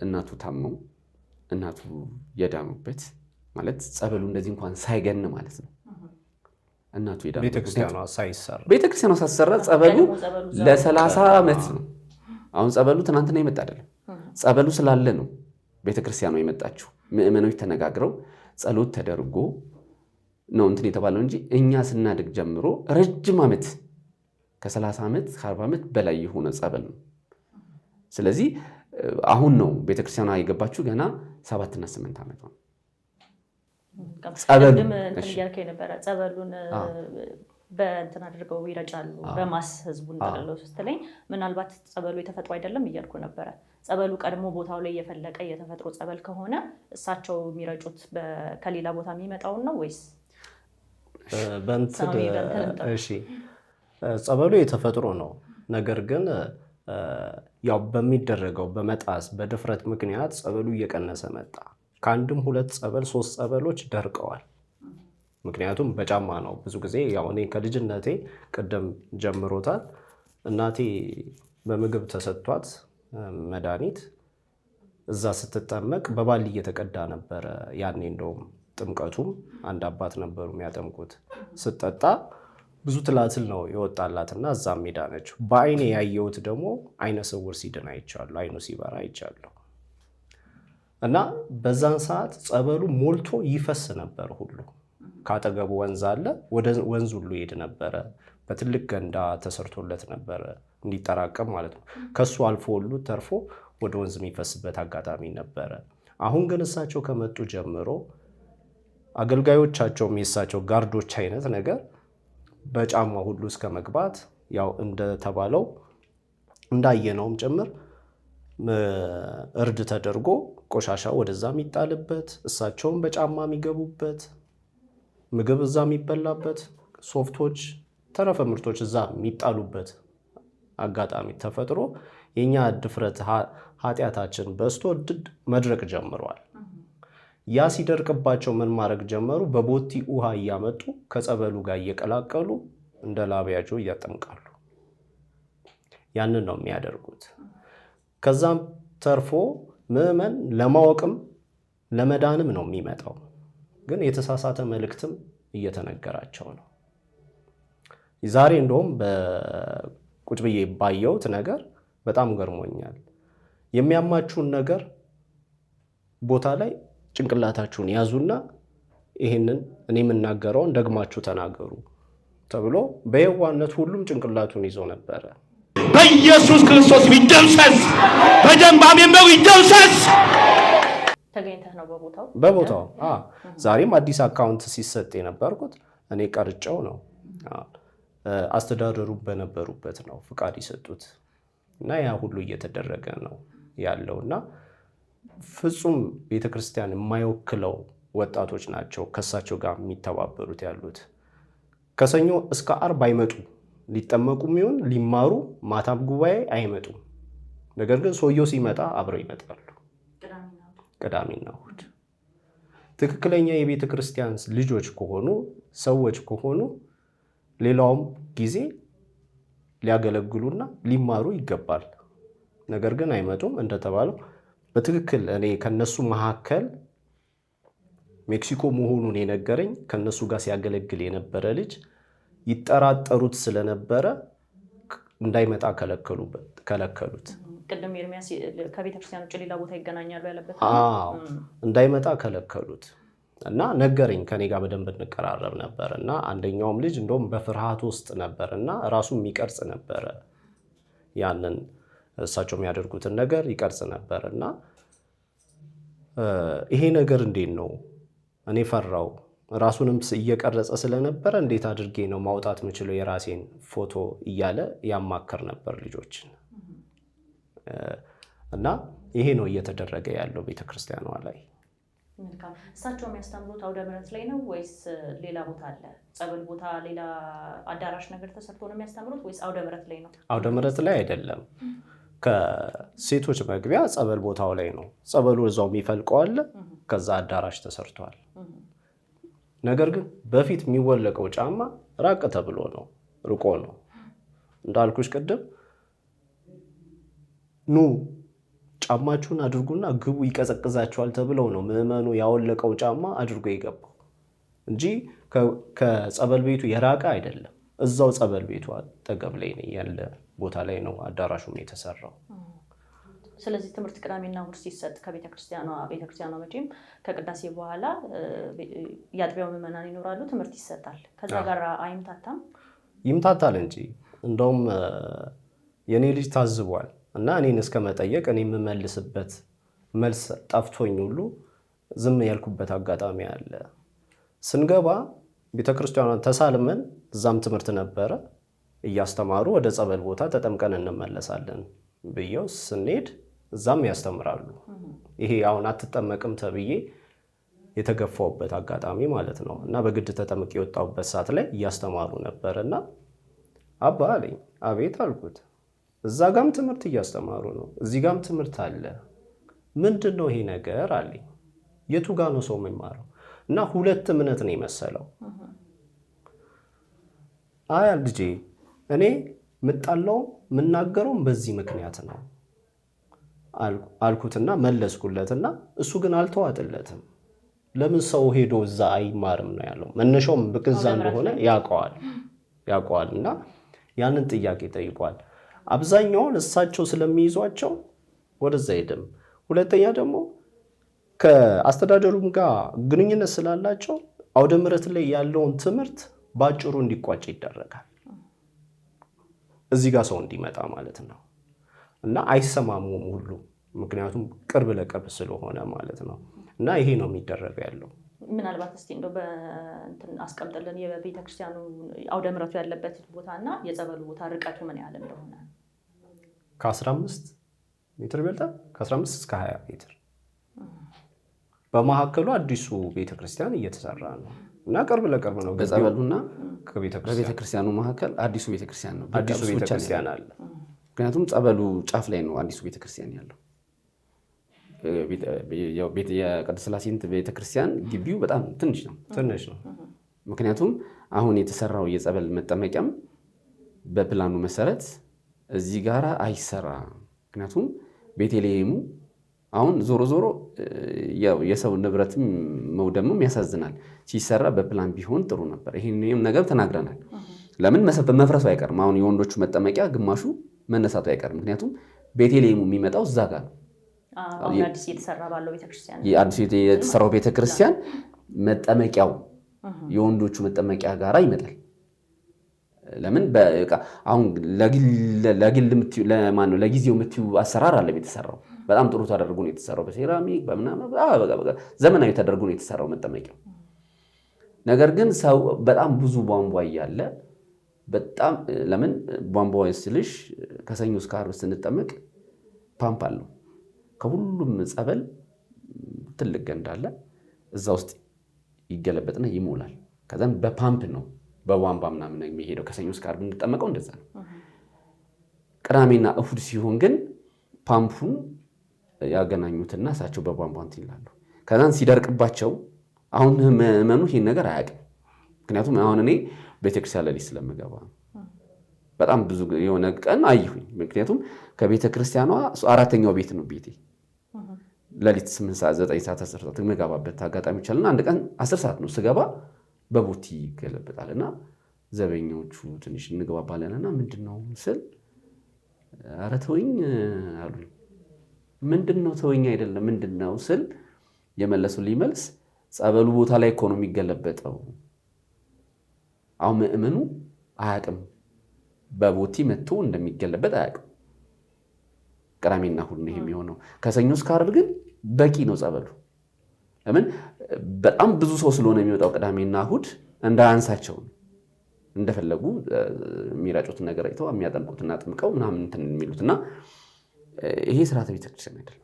እናቱ ታመው እናቱ የዳኑበት ማለት ጸበሉ እንደዚህ እንኳን ሳይገን ማለት ነው እናቱ የዳኑበት ቤተክርስቲያኗ ሳይሰራ ጸበሉ ለ30 ዓመት ነው። አሁን ጸበሉ ትናንትና የመጣ አይደለም። ጸበሉ ስላለ ነው ቤተክርስቲያኗ የመጣችው። ምእመኖች ተነጋግረው ጸሎት ተደርጎ ነው እንትን የተባለው እንጂ እኛ ስናድግ ጀምሮ ረጅም ዓመት ከ30 ዓመት ከ40 ዓመት በላይ የሆነ ጸበል ነው። ስለዚህ አሁን ነው ቤተክርስቲያኗ የገባችው ገና 7 እና 8 ዓመት ነው።
ጸበሉን በእንትን አድርገው ይረጫሉ በማስ ህዝቡን ተቀለው ስትለኝ ምናልባት ጸበሉ የተፈጥሮ አይደለም እያልኩ ነበረ። ጸበሉ ቀድሞ ቦታው ላይ የፈለቀ የተፈጥሮ ጸበል ከሆነ እሳቸው የሚረጩት ከሌላ ቦታ የሚመጣውን ነው ወይስ
እሺ ጸበሉ የተፈጥሮ ነው። ነገር ግን ያው በሚደረገው በመጣስ በድፍረት ምክንያት ጸበሉ እየቀነሰ መጣ። ከአንድም 2 ጸበል 3 ጸበሎች ደርቀዋል። ምክንያቱም በጫማ ነው። ብዙ ጊዜ ያው እኔ ከልጅነቴ ቅድም ጀምሮታል። እናቴ በምግብ ተሰጥቷት መድኃኒት እዛ ስትጠመቅ በባሊ እየተቀዳ ነበረ። ያኔ እንደውም ጥምቀቱም አንድ አባት ነበሩ የሚያጠምቁት። ስትጠጣ ብዙ ትላትል ነው የወጣላትና እዛም ሄዳነች። በአይኔ ያየሁት ደግሞ አይነ ስውር ሲድን አይቻለሁ። አይኑ ሲበራ አይቻለሁ። እና በዛን ሰዓት ጸበሉ ሞልቶ ይፈስ ነበር ሁሉ። ካጠገቡ ወንዝ አለ። ወደ ወንዝ ሁሉ ይሄድ ነበረ። በትልቅ ገንዳ ተሰርቶለት ነበረ እንዲጠራቀም ማለት ነው። ከሱ አልፎ ሁሉ ተርፎ ወደ ወንዝ የሚፈስበት አጋጣሚ ነበረ። አሁን ግን እሳቸው ከመጡ ጀምሮ አገልጋዮቻቸውም የእሳቸው ጋርዶች አይነት ነገር በጫማ ሁሉ እስከ መግባት ያው እንደተባለው እንዳየነውም ጭምር እርድ ተደርጎ ቆሻሻ ወደዛ የሚጣልበት፣ እሳቸውን በጫማ የሚገቡበት፣ ምግብ እዛ የሚበላበት፣ ሶፍቶች፣ ተረፈ ምርቶች እዛ የሚጣሉበት አጋጣሚ ተፈጥሮ የኛ ድፍረት ኃጢአታችን በስቶ መድረቅ ጀምሯል። ያ ሲደርቅባቸው ምን ማድረግ ጀመሩ? በቦቲ ውሃ እያመጡ ከጸበሉ ጋር እየቀላቀሉ እንደ ላቢያጆ እያጠምቃሉ። ያንን ነው የሚያደርጉት። ከዛም ተርፎ ምዕመን ለማወቅም ለመዳንም ነው የሚመጣው። ግን የተሳሳተ መልእክትም እየተነገራቸው ነው። ዛሬ እንደውም በቁጭ ብዬ ባየሁት ነገር በጣም ገርሞኛል። የሚያማችሁን ነገር ቦታ ላይ ጭንቅላታችሁን ያዙና ይህንን እኔ የምናገረውን ደግማችሁ ተናገሩ ተብሎ በየዋነት ሁሉም ጭንቅላቱን ይዞ ነበረ።
በኢየሱስ ክርስቶስ ይደምሰስ፣ በደም በሚመሩ ይደምሰስ።
ተገኝተህ ነው በቦታው?
በቦታው ዛሬም አዲስ አካውንት ሲሰጥ የነበርኩት እኔ ቀርጨው ነው። አስተዳደሩ በነበሩበት ነው ፍቃድ የሰጡት እና ያ ሁሉ እየተደረገ ነው ያለው እና ፍጹም ቤተክርስቲያን የማይወክለው ወጣቶች ናቸው ከሳቸው ጋር የሚተባበሩት ያሉት። ከሰኞ እስከ ዓርብ አይመጡ፣ ሊጠመቁ የሚሆን ሊማሩ ማታም ጉባኤ አይመጡም። ነገር ግን ሰውየው ሲመጣ አብረው ይመጣሉ። ቅዳሜና እሑድ ትክክለኛ የቤተ ክርስቲያን ልጆች ከሆኑ ሰዎች ከሆኑ ሌላውም ጊዜ ሊያገለግሉና ሊማሩ ይገባል። ነገር ግን አይመጡም። እንደተባለው በትክክል እኔ ከነሱ መካከል ሜክሲኮ መሆኑን የነገረኝ ከነሱ ጋር ሲያገለግል የነበረ ልጅ ይጠራጠሩት ስለነበረ እንዳይመጣ ከለከሉት።
ቅድም ኤርሚያስ ከቤተክርስቲያን ውጭ ሌላ ቦታ ይገናኛሉ ያለበት
እንዳይመጣ ከለከሉት እና ነገረኝ። ከኔ ጋር በደንብ እንቀራረብ ነበር እና አንደኛውም ልጅ እንደውም በፍርሃት ውስጥ ነበር እና ራሱ የሚቀርጽ ነበረ። ያንን እሳቸው የሚያደርጉትን ነገር ይቀርጽ ነበር እና ይሄ ነገር እንዴት ነው? እኔ ፈራው። ራሱንም እየቀረጸ ስለነበረ እንዴት አድርጌ ነው ማውጣት የምችለው የራሴን ፎቶ እያለ ያማከር ነበር ልጆችን እና ይሄ ነው እየተደረገ ያለው ቤተክርስቲያኗ ላይ።
እሳቸው የሚያስተምሩት አውደ ምሕረት ላይ ነው ወይስ ሌላ ቦታ አለ? ጸበል ቦታ ሌላ አዳራሽ ነገር ተሰርቶ ነው የሚያስተምሩት ወይስ አውደ ምሕረት ላይ ነው?
አውደ ምሕረት ላይ አይደለም። ከሴቶች መግቢያ ጸበል ቦታው ላይ ነው። ጸበሉ እዛው የሚፈልቀው አለ። ከዛ አዳራሽ ተሰርቷል። ነገር ግን በፊት የሚወለቀው ጫማ ራቅ ተብሎ ነው፣ ርቆ ነው። እንዳልኩሽ ቅድም ኑ ጫማችሁን አድርጉና ግቡ ይቀዘቅዛችኋል ተብለው ነው ምዕመኑ ያወለቀው ጫማ አድርጎ የገባው እንጂ ከጸበል ቤቱ የራቀ አይደለም። እዛው ጸበል ቤቱ አጠገብ ላይ ያለ ቦታ ላይ ነው አዳራሹም የተሰራው።
ስለዚህ ትምህርት ቅዳሜና እሑድ ሲሰጥ ቤተክርስቲያኗ መቼም ከቅዳሴ በኋላ የአጥቢያው ምዕመናን ይኖራሉ፣ ትምህርት ይሰጣል። ከዛ ጋር አይምታታም?
ይምታታል እንጂ እንደውም የኔ ልጅ ታዝቧል እና እኔን እስከ መጠየቅ እኔ የምመልስበት መልስ ጠፍቶኝ ሁሉ ዝም ያልኩበት አጋጣሚ አለ። ስንገባ ቤተክርስቲያኗን ተሳልመን እዛም ትምህርት ነበረ እያስተማሩ ወደ ጸበል ቦታ ተጠምቀን እንመለሳለን ብየው ስንሄድ እዛም ያስተምራሉ። ይሄ አሁን አትጠመቅም ተብዬ የተገፋውበት አጋጣሚ ማለት ነው እና በግድ ተጠምቄ የወጣሁበት ሰዓት ላይ እያስተማሩ ነበር እና አባ አለኝ። አቤት አልኩት። እዛ ጋም ትምህርት እያስተማሩ ነው፣ እዚህ ጋም ትምህርት አለ። ምንድን ነው ይሄ ነገር አለኝ። የቱ ጋ ነው ሰው የሚማረው? እና ሁለት እምነት ነው የመሰለው። አያ ልጄ እኔ ምጣለው የምናገረውም በዚህ ምክንያት ነው አልኩትና መለስኩለትና እሱ ግን አልተዋጥለትም። ለምን ሰው ሄዶ እዛ አይማርም ነው ያለው። መነሻውም ብቅዛ እንደሆነ ያውቀዋል እና ያንን ጥያቄ ጠይቋል። አብዛኛውን እሳቸው ስለሚይዟቸው ወደዛ ሄድም። ሁለተኛ ደግሞ ከአስተዳደሩም ጋር ግንኙነት ስላላቸው አውደ ምሕረት ላይ ያለውን ትምህርት ባጭሩ እንዲቋጭ ይደረጋል። እዚህ ጋር ሰው እንዲመጣ ማለት ነው እና አይሰማሙም ሁሉ፣ ምክንያቱም ቅርብ ለቅርብ ስለሆነ ማለት ነው። እና ይሄ ነው የሚደረገው ያለው።
ምናልባት እስቲ እንደው በእንትን አስቀምጥልን የቤተክርስቲያኑ አውደ ምሕረቱ ያለበት ቦታና የጸበሉ ቦታ ርቀቱ ምን ያህል እንደሆነ።
ከ15 ሜትር ይበልጣል። ከ15 እስከ 20 ሜትር። በመካከሉ አዲሱ ቤተክርስቲያን እየተሰራ ነው እና ቅርብ ለቅርብ ነው።
በጸበሉና
በቤተክርስቲያኑ
መካከል አዲሱ ቤተክርስቲያን ነው።
አዲሱ ቤተክርስቲያን አለ።
ምክንያቱም ጸበሉ ጫፍ ላይ ነው አዲሱ ቤተክርስቲያን ያለው። የቅድስት ሥላሴ ቤተክርስቲያን ግቢው በጣም ትንሽ ነው። ምክንያቱም አሁን የተሰራው የጸበል መጠመቂያም በፕላኑ መሰረት እዚህ ጋራ አይሰራ። ምክንያቱም ቤተልሔሙ አሁን ዞሮ የሰው ንብረትም መውደምም ያሳዝናል። ሲሰራ በፕላን ቢሆን ጥሩ ነበር። ይሄንም ነገር ተናግረናል። ለምን መፍረሱ አይቀርም። አሁን የወንዶቹ መጠመቂያ ግማሹ መነሳቱ አይቀርም። ምክንያቱም ቤተልሔሙ የሚመጣው እዛ ጋር ነው።
አዲስ የተሰራ ባለው ቤተክርስቲያን
አዲስ የተሰራው ቤተክርስቲያን መጠመቂያው የወንዶቹ መጠመቂያ ጋራ ይመጣል። ለምን አሁን ለጊዜው የምትዩ አሰራር አለ የተሰራው። በጣም ጥሩ ተደርጎ ነው የተሰራው። በሴራሚክ በምናምን ዘመናዊ ተደርጎ ነው የተሰራው መጠመቂያው። ነገር ግን ሰው በጣም ብዙ ቧንቧ እያለ በጣም ለምን ቧንቧ ስልሽ ከሰኞ እስከ ዓርብ ስንጠመቅ ፓምፕ አለው። ከሁሉም ጸበል ትልቅ ገንዳ አለ። እዛ ውስጥ ይገለበጥና ይሞላል። ከዛም በፓምፕ ነው በቧንቧ ምናምን የሚሄደው። ከሰኞ እስከ ዓርብ እንጠመቀው እንደዛ ነው። ቅዳሜና እሁድ ሲሆን ግን ፓምፑን ያገናኙትና እሳቸው በቧንቧ እንትን ይላሉ። ከዛን ሲደርቅባቸው አሁን ምዕመኑ ይሄን ነገር አያውቅም። ምክንያቱም አሁን እኔ ቤተክርስቲያን ለሊት ስለምገባ በጣም ብዙ የሆነ ቀን አየሁኝ። ምክንያቱም ከቤተክርስቲያኗ 4ኛው ቤት ነው ቤቴ። ለሊት 8 ሰዓት 9 ሰዓት 10 ሰዓት የምገባበት አጋጣሚ ይቻልና አንድ ቀን 10 ሰዓት ነው ስገባ በቦቲ ይገለበጣልና ዘበኞቹ ትንሽ እንገባባለንና ምንድነው ስል ኧረ ተወኝ አሉኝ። ምንድነው ተወኝ አይደለም ምንድነው ስል የመለሱልኝ መልስ ጸበሉ ቦታ ላይ እኮ ነው የሚገለበጠው። አሁን ምዕመኑ አያውቅም። በቦቲ መጥቶ እንደሚገለበጥ አያውቅም። ቅዳሜና እሑድ ነው የሚሆነው። ከሰኞ እስከ ዓርብ ግን በቂ ነው ጸበሉ። ለምን በጣም ብዙ ሰው ስለሆነ የሚወጣው ቅዳሜና እሑድ እንዳያንሳቸው እንደፈለጉ የሚራጩትን ነገር አይተው የሚያጠምቁትና ጥምቀው ምናምን እንትን የሚሉትና ይሄ ስርዓተ ቤተክርስቲያን አይደለም።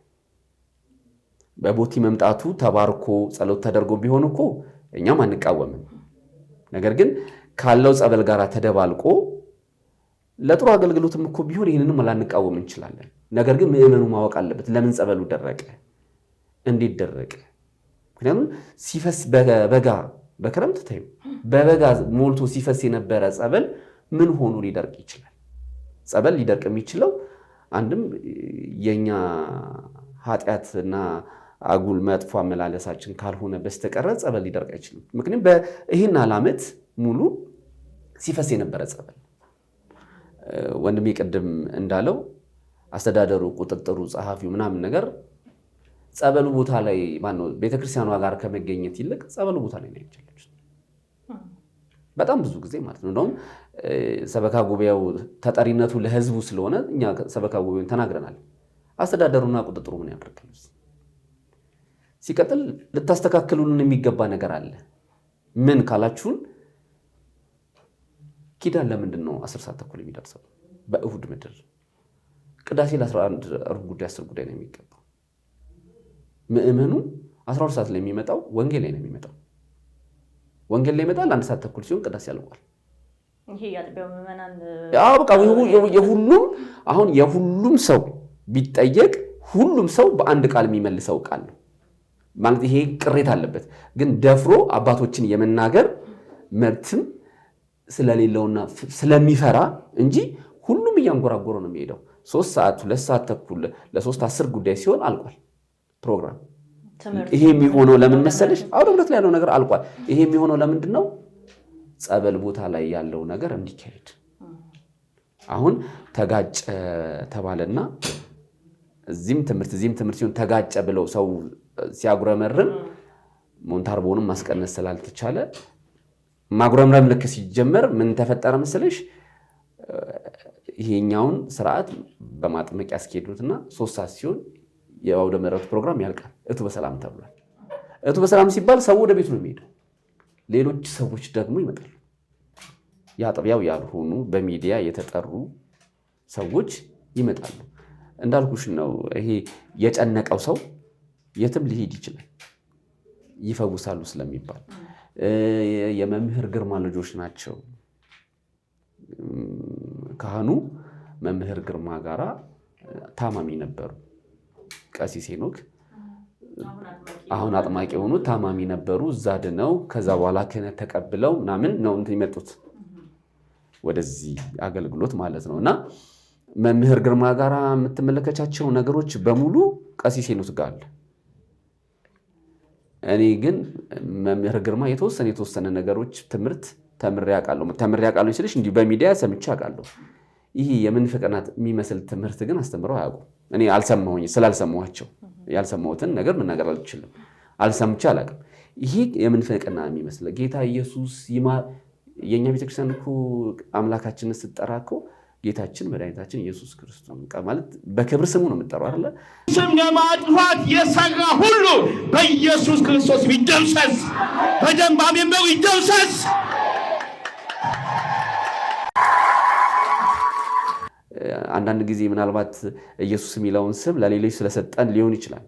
በቦቲ መምጣቱ ተባርኮ ጸሎት ተደርጎ ቢሆን እኮ እኛም አንቃወምም። ነገር ግን ካለው ጸበል ጋር ተደባልቆ ለጥሩ አገልግሎትም እኮ ቢሆን ይህንንም ላንቃወም እንችላለን። ነገር ግን ምዕመኑ ማወቅ አለበት። ለምን ጸበሉ ደረቀ? እንዴት ደረቀ? ምክንያቱም ሲፈስ በበጋ በክረምት ታዩ በበጋ ሞልቶ ሲፈስ የነበረ ጸበል ምን ሆኖ ሊደርቅ ይችላል? ጸበል ሊደርቅ የሚችለው አንድም የኛ ኃጢአትና አጉል መጥፎ አመላለሳችን ካልሆነ በስተቀር ጸበል ሊደርቅ አይችልም። ምክንያቱም ይህን ዓመት ሙሉ ሲፈስ የነበረ ጸበል ወንድሜ ቅድም እንዳለው አስተዳደሩ፣ ቁጥጥሩ፣ ጸሐፊው ምናምን ነገር ጸበሉ ቦታ ላይ ማነው ቤተክርስቲያኗ ጋር ከመገኘት ይልቅ ጸበሉ ቦታ ላይ ነው ያለችው። በጣም ብዙ ጊዜ ማለት ነው። እንደውም ሰበካ ጉባኤው ተጠሪነቱ ለህዝቡ ስለሆነ እኛ ሰበካ ጉባኤውን ተናግረናል። አስተዳደሩና ቁጥጥሩ ምን ያደርጋል? ሲቀጥል ልታስተካክሉልን የሚገባ ነገር አለ። ምን ካላችሁን ኪዳን ለምንድን ነው 10 ሰዓት ተኩል የሚደርሰው? በእሁድ ምድር ቅዳሴ ለ11 ሩብ ጉዳይ 10 ጉዳይ ነው የሚገባው። ምዕመኑ 12 ሰዓት ላይ የሚመጣው ወንጌል ላይ ነው የሚመጣው። ወንጌል ላይ ይመጣል። 1 ሰዓት ተኩል ሲሆን ቅዳሴ ያልቋል።
ይሄ ያጥቢያው ምዕመናን
በቃ የሁሉም ሰው ቢጠየቅ ሁሉም ሰው በአንድ ቃል የሚመልሰው ቃል ነው ማለት ይሄ ቅሬታ አለበት። ግን ደፍሮ አባቶችን የመናገር መብትም ስለሌለውና ስለሚፈራ እንጂ ሁሉም እያንጎራጎረ ነው የሚሄደው። 3 ሰዓት 2 ሰዓት ተኩል ለ3 10 ጉዳይ ሲሆን አልቋል ፕሮግራም። ይሄ የሚሆነው ለምን መሰለሽ? አውደ ምሕረት ላይ ያለው ነገር አልቋል። ይሄ የሚሆነው ለምንድን ነው? ጸበል ቦታ ላይ ያለው ነገር እንዲካሄድ። አሁን ተጋጨ ተባለና እዚህም ትምህርት ሲሆን ተጋጨ ብለው ሰው ሲያጉረመርም ሞንታርቦንም ማስቀነስ ስላልተቻለ ማጉረምረም ልክ ሲጀመር ምን ተፈጠረ መሰለሽ? ይሄኛውን ስርዓት በማጥመቅ ያስኬዱትና 3 ሰዓት ሲሆን የአውደ ምሕረቱ ፕሮግራም ያልቃል። እቱ በሰላም ተብሏል። እቱ በሰላም ሲባል ሰው ወደ ቤቱ ነው የሚሄደው። ሌሎች ሰዎች ደግሞ ይመጣሉ። የአጥቢያው ያልሆኑ በሚዲያ የተጠሩ ሰዎች ይመጣሉ። እንዳልኩሽ ነው። ይሄ የጨነቀው ሰው የትም ሊሄድ ይችላል ይፈውሳሉ ስለሚባል የመምህር ግርማ ልጆች ናቸው። ካህኑ መምህር ግርማ ጋራ ታማሚ ነበሩ። ቀሲስ ሄኖክ አሁን አጥማቂ የሆኑ ታማሚ ነበሩ። እዛ ድነው ከዛ በኋላ ክህነት ተቀብለው ምናምን ነው እንትን የመጡት ወደዚህ አገልግሎት ማለት ነው። እና መምህር ግርማ ጋራ የምትመለከቻቸው ነገሮች በሙሉ ቀሲስ ሄኖክ ጋር አለ። እኔ ግን መምህር ግርማ የተወሰነ ነገሮች ትምህርት ተምሬ አውቃለሁ ሲልሽ እንዲሁ በሚዲያ ሰምቼ አውቃለሁ። ይሄ የምንፍቅናት የሚመስል ትምህርት ግን አስተምረው አያውቁም። እኔ ስላልሰማኋቸው ያልሰማሁትን ነገር መናገር አልችልም። አልሰምቼ አላውቅም። ይሄ የምንፍቅና የሚመስል ጌታ ኢየሱስ የእኛ ቤተክርስቲያን እኮ አምላካችንን ስትጠራ እኮ ጌታችን መድኃኒታችን ኢየሱስ ክርስቶስ ማለት በክብር ስሙ ነው የምትጠራው አይደለ?
ስም ለማጥፋት የሰራ ሁሉ በኢየሱስ ክርስቶስ ይደምሰስ፣ በደም አሜን በሉ ይደምሰስ።
አንዳንድ ጊዜ ምናልባት ኢየሱስ የሚለውን ስም ለሌሎች ስለሰጠን ሊሆን ይችላል።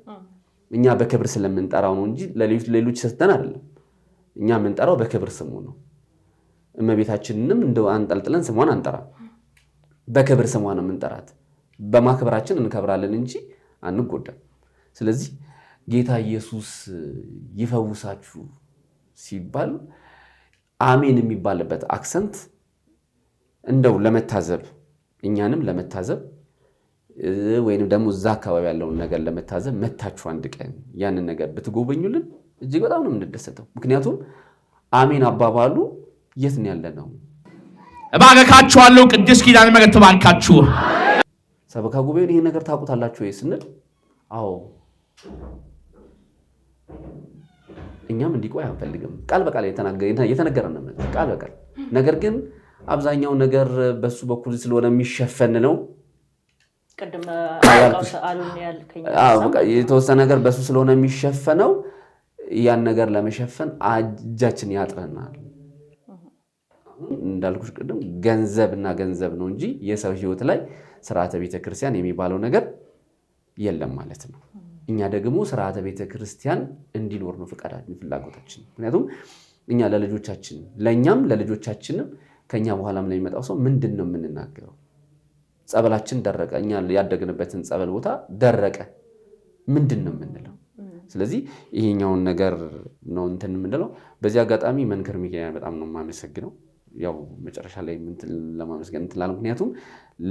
እኛ በክብር ስለምንጠራው ነው እንጂ ለሌሎች ሰጠን አይደለም። እኛ የምንጠራው በክብር ስሙ ነው። እመቤታችንንም እንደው አንጠልጥለን ስሟን አንጠራ፣ በክብር ስሟ ነው የምንጠራት። በማክበራችን እንከብራለን እንጂ አንጎዳም። ስለዚህ ጌታ ኢየሱስ ይፈውሳችሁ ሲባል አሜን የሚባልበት አክሰንት እንደው ለመታዘብ እኛንም ለመታዘብ ወይንም ደግሞ እዛ አካባቢ ያለውን ነገር ለመታዘብ መታችሁ አንድ ቀን ያንን ነገር ብትጎበኙልን እጅግ በጣም ነው የምንደሰተው። ምክንያቱም አሜን አባባሉ የት ነው ያለ ነው።
እባርካችኋለሁ። ቅድስት ኪዳነ ምሕረት ትባርካችሁ።
ሰበካ ጉባኤውን ይሄን ነገር ታውቁታላችሁ ወይ ስንል አዎ እኛም እንዲቆይ አንፈልግም። ቃል በቃል የተነገረን ነው ቃል በቃል። ነገር ግን አብዛኛው ነገር በሱ በኩል ስለሆነ የሚሸፈን ነው።
ቅድም
የተወሰነ ነገር በሱ ስለሆነ የሚሸፈነው ያን ነገር ለመሸፈን እጃችን ያጥረናል። እንዳልኩሽ ቅድም ገንዘብና ገንዘብ ነው እንጂ የሰው ሕይወት ላይ ስርዓተ ቤተክርስቲያን የሚባለው ነገር የለም ማለት ነው። እኛ ደግሞ ስርዓተ ቤተክርስቲያን እንዲኖር ነው ፍላጎታችን። ምክንያቱም እኛ ለልጆቻችን ለኛም ለልጆቻችንም ከኛ በኋላም ለሚመጣው ሰው ምንድነው የምንናገረው? ጸበላችን ደረቀ፣ እኛ ያደግንበትን ጸበል ቦታ ደረቀ፣ ምንድነው የምንለው? ስለዚህ ይሄኛውን ነገር ነው እንትን የምንለው። በዚህ አጋጣሚ መንክር ሚካኤል በጣም ነው የማመሰግነው። ያው መጨረሻ ላይ ለማመስገን እንትላል። ምክንያቱም